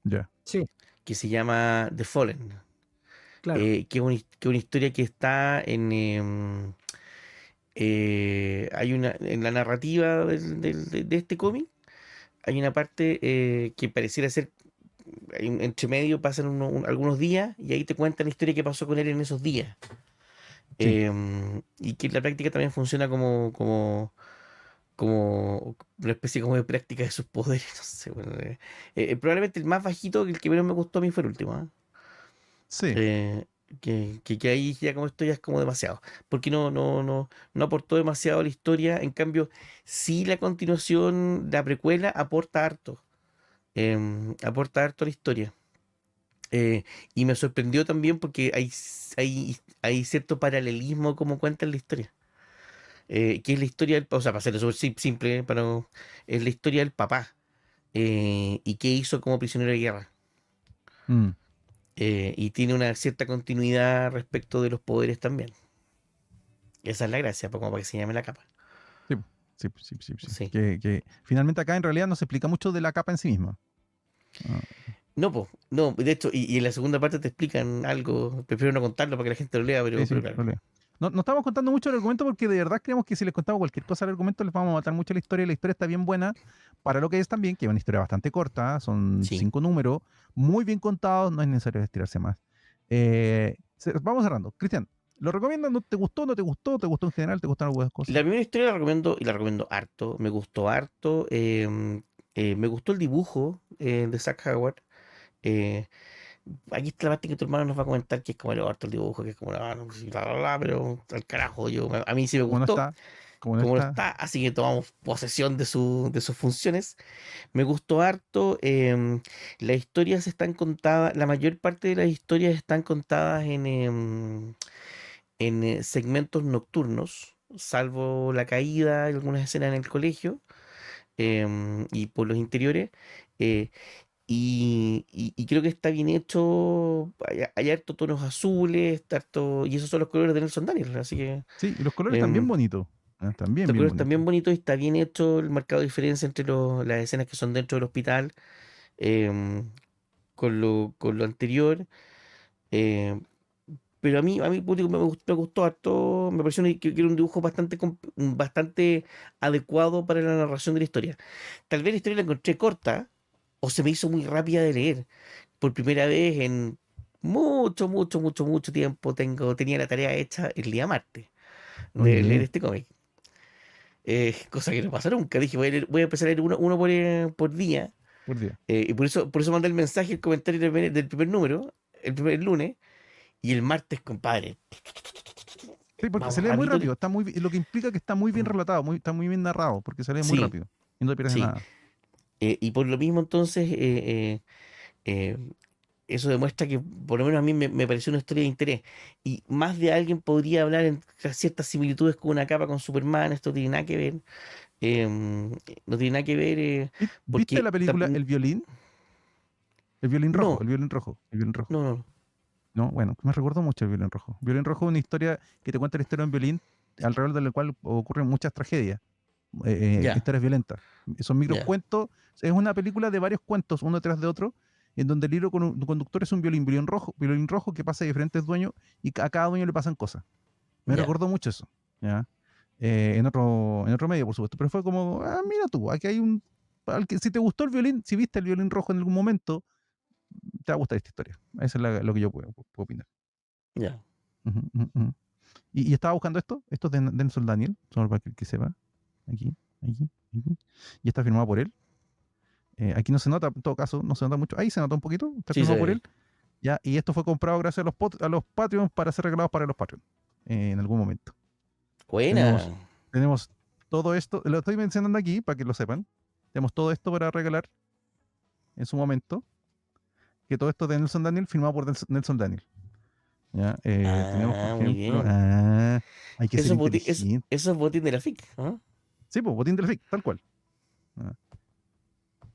Ya. sí, que se llama The Fallen, claro. que es una historia que está en la narrativa de este cómic, hay una parte que pareciera ser entre medio pasan algunos días y ahí te cuentan la historia que pasó con él en esos días. Sí. Y que en la práctica también funciona como una especie como de práctica de sus poderes, no sé, bueno, probablemente el más bajito, el que menos me gustó a mí fue el último, ¿ah? Sí. Eh, que ahí ya como esto ya es como demasiado, porque no aportó demasiado a la historia, en cambio, sí la continuación, la precuela, aporta harto a la historia. Y me sorprendió también porque hay cierto paralelismo como cuentan la historia. Que es la historia o sea, para hacerlo súper simple, es la historia del papá y qué hizo como prisionero de guerra. Mm. Y tiene una cierta continuidad respecto de los poderes también. Esa es la gracia, pues, como para que se llame la capa. Sí, sí, sí, sí, sí. Sí. Que finalmente acá en realidad no se explica mucho de la capa en sí misma. Ah, No, pues, no, de hecho, y en la segunda parte te explican algo, prefiero no contarlo para que la gente lo lea, sí, pero sí, claro. lo leo. No, no estamos contando mucho el argumento porque de verdad creemos que si les contamos cualquier cosa al argumento les vamos a matar mucho la historia. La historia está bien buena para lo que es también, que es una historia bastante corta, son Sí. 5 números, muy bien contados, no es necesario estirarse más. Vamos cerrando. Cristian, ¿lo recomiendas? ¿No te gustó? ¿No te gustó? ¿Te gustó en general? ¿Te gustaron algunas La cosas? primera historia la recomiendo y la recomiendo harto. Me gustó harto. Me gustó el dibujo de Zack Howard. Eh, Aquí está la parte que tu hermano nos va a comentar que es como el harto el dibujo, que es como no, sí, bla, bla, bla, pero al carajo, a mí sí me ¿Cómo no gustó, está? ¿Cómo no como no está? está, así que tomamos posesión de sus funciones. Me gustó harto. Las historias están contadas, la mayor parte de las historias están contadas en segmentos nocturnos, salvo la caída y algunas escenas en el colegio y por los interiores. eh, y creo que está bien hecho. Hay harto tonos azules, y esos son los colores de Nelson Daniel. Así que Sí, y los colores están bien em, bonitos. Están bien, los bien colores están bonitos. bien bonitos y está bien hecho el marcado de diferencia entre las escenas que son dentro del hospital em, con lo anterior. em, pero a mí público me gustó harto, me pareció que era un dibujo bastante adecuado para la narración de la historia. Tal vez la historia la encontré corta o se me hizo muy rápida de leer. Por primera vez en mucho tiempo tenía la tarea hecha el día martes Muy de leer bien, este cómic. Cosa que no pasa nunca. Dije, voy a empezar a leer uno por día. por día. Y por eso mandé el mensaje, el comentario del primer número, el primer lunes, y el martes, compadre. Sí, porque se Vamos lee muy rapidito. rápido, lo que implica que está muy bien relatado, está muy bien narrado, porque se lee muy Sí, rápido y no te pierdes sí. nada. Y por lo mismo, entonces, eh, eso demuestra que por lo menos a mí me pareció una historia de interés. Y más de alguien podría hablar en ciertas similitudes con una capa con Superman. Esto tiene nada que ver. No tiene nada que ver ¿Viste la película porque... El violín? El violín rojo, No, el violín rojo, el violín rojo. no, no. No, bueno, me recuerdo mucho el violín rojo. Violín rojo es una historia que te cuenta la historia de un violín alrededor de la cual ocurren muchas tragedias, Ya, historias violentas. Son ya, microcuentos, es una película de varios cuentos, uno detrás de otro, en donde el hilo conductor es un violín rojo que pasa de diferentes dueños y a cada dueño le pasan cosas. Me ya. recordó mucho eso, ¿ya? En otro medio, por supuesto, pero fue como, mira tú, aquí hay si te gustó el violín, si viste el violín rojo en algún momento, te va a gustar esta historia. Eso es lo que yo puedo opinar. Ya. Ujú, ujú, ujú. Y estaba buscando esto es de Nelson Daniel, solo para que el que sepa, aquí, aquí, aquí, y está firmado por él. Aquí no se nota, en todo caso, no se nota mucho. Ahí se nota un poquito, está Sí, se firmado por ve. él. Ya, y esto fue comprado gracias a los Patreons para ser regalados para los Patreons en algún momento. Tenemos, Buena. tenemos todo esto, lo estoy mencionando aquí para que lo sepan. Tenemos todo esto para regalar en su momento. Que todo esto de Nelson Daniel, firmado por Nelson Daniel. ¿Ya? Tenemos, por Muy ejemplo, bien. hay que ser Eso inteligente. eso es botín de la FIC. ¿Ah? Sí, pues, botín del FIC, tal cual.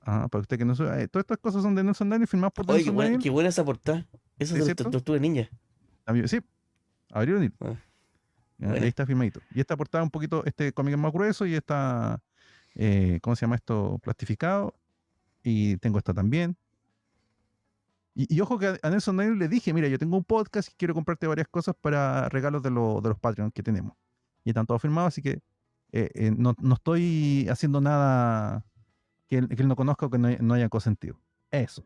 Para usted que no sabe, todas estas cosas son de Nelson Daniel, firmadas por Oye, Nelson Daniel. qué buena esa portada. Eso ¿Sí es es de cierto? Tortuga Ninja. Sí, abrieron y, Ah, y ahí buena. está firmadito. Y esta portada un poquito, este cómic es más grueso y está, ¿cómo se llama esto? Plastificado. Y tengo esta también. Y ojo que a Nelson Daniel le dije, mira, yo tengo un podcast y quiero comprarte varias cosas para regalos de los Patreons que tenemos. Y están todos firmados, así que no estoy haciendo nada que él no conozca o que no haya consentido. Eso.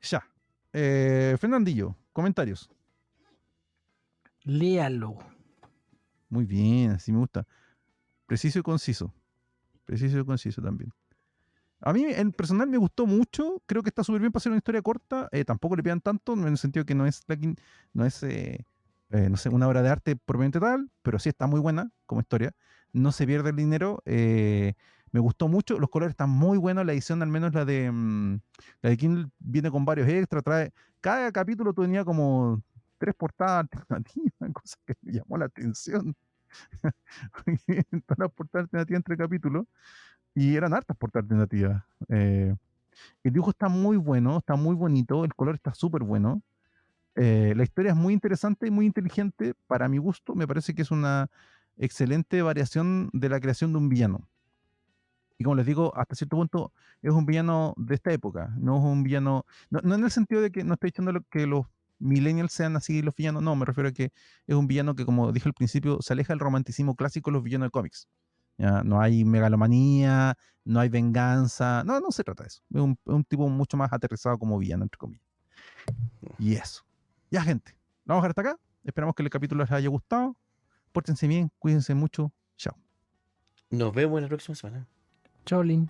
Ya. Fernandillo, comentarios. Léalo. Muy bien, así me gusta. Preciso y conciso. Preciso y conciso también. A mí, en personal, me gustó mucho. Creo que está súper bien para hacer una historia corta. Tampoco le pidan tanto, en el sentido que no es, no es no sé, una obra de arte propiamente tal, pero sí está muy buena como historia. No se pierde el dinero. Me gustó mucho. Los colores están muy buenos. La edición, al menos la de Kindle, viene con varios extras. Cada capítulo tenía como 3 portadas alternativas, cosa que me llamó la atención. Todas las portadas alternativas entre capítulos. Y eran hartas portadas alternativas. El dibujo está muy bueno, está muy bonito, el color está súper bueno. La historia es muy interesante y muy inteligente. Para mi gusto, me parece que es una excelente variación de la creación de un villano. Y como les digo, hasta cierto punto es un villano de esta época. No es un villano, no en el sentido de que no estoy diciendo que los millennials sean así los villanos. No, me refiero a que es un villano que, como dije al principio, se aleja del romanticismo clásico de los villanos de cómics. ¿Ya? No hay megalomanía, no hay venganza. No, no se trata de eso. Es un tipo mucho más aterrizado como villano, entre comillas. Y eso. Ya, gente. Lo vamos a dejar hasta acá. Esperamos que el capítulo les haya gustado. Pórtense bien, cuídense mucho. Chao. Nos vemos la próxima semana. Chao, Lin.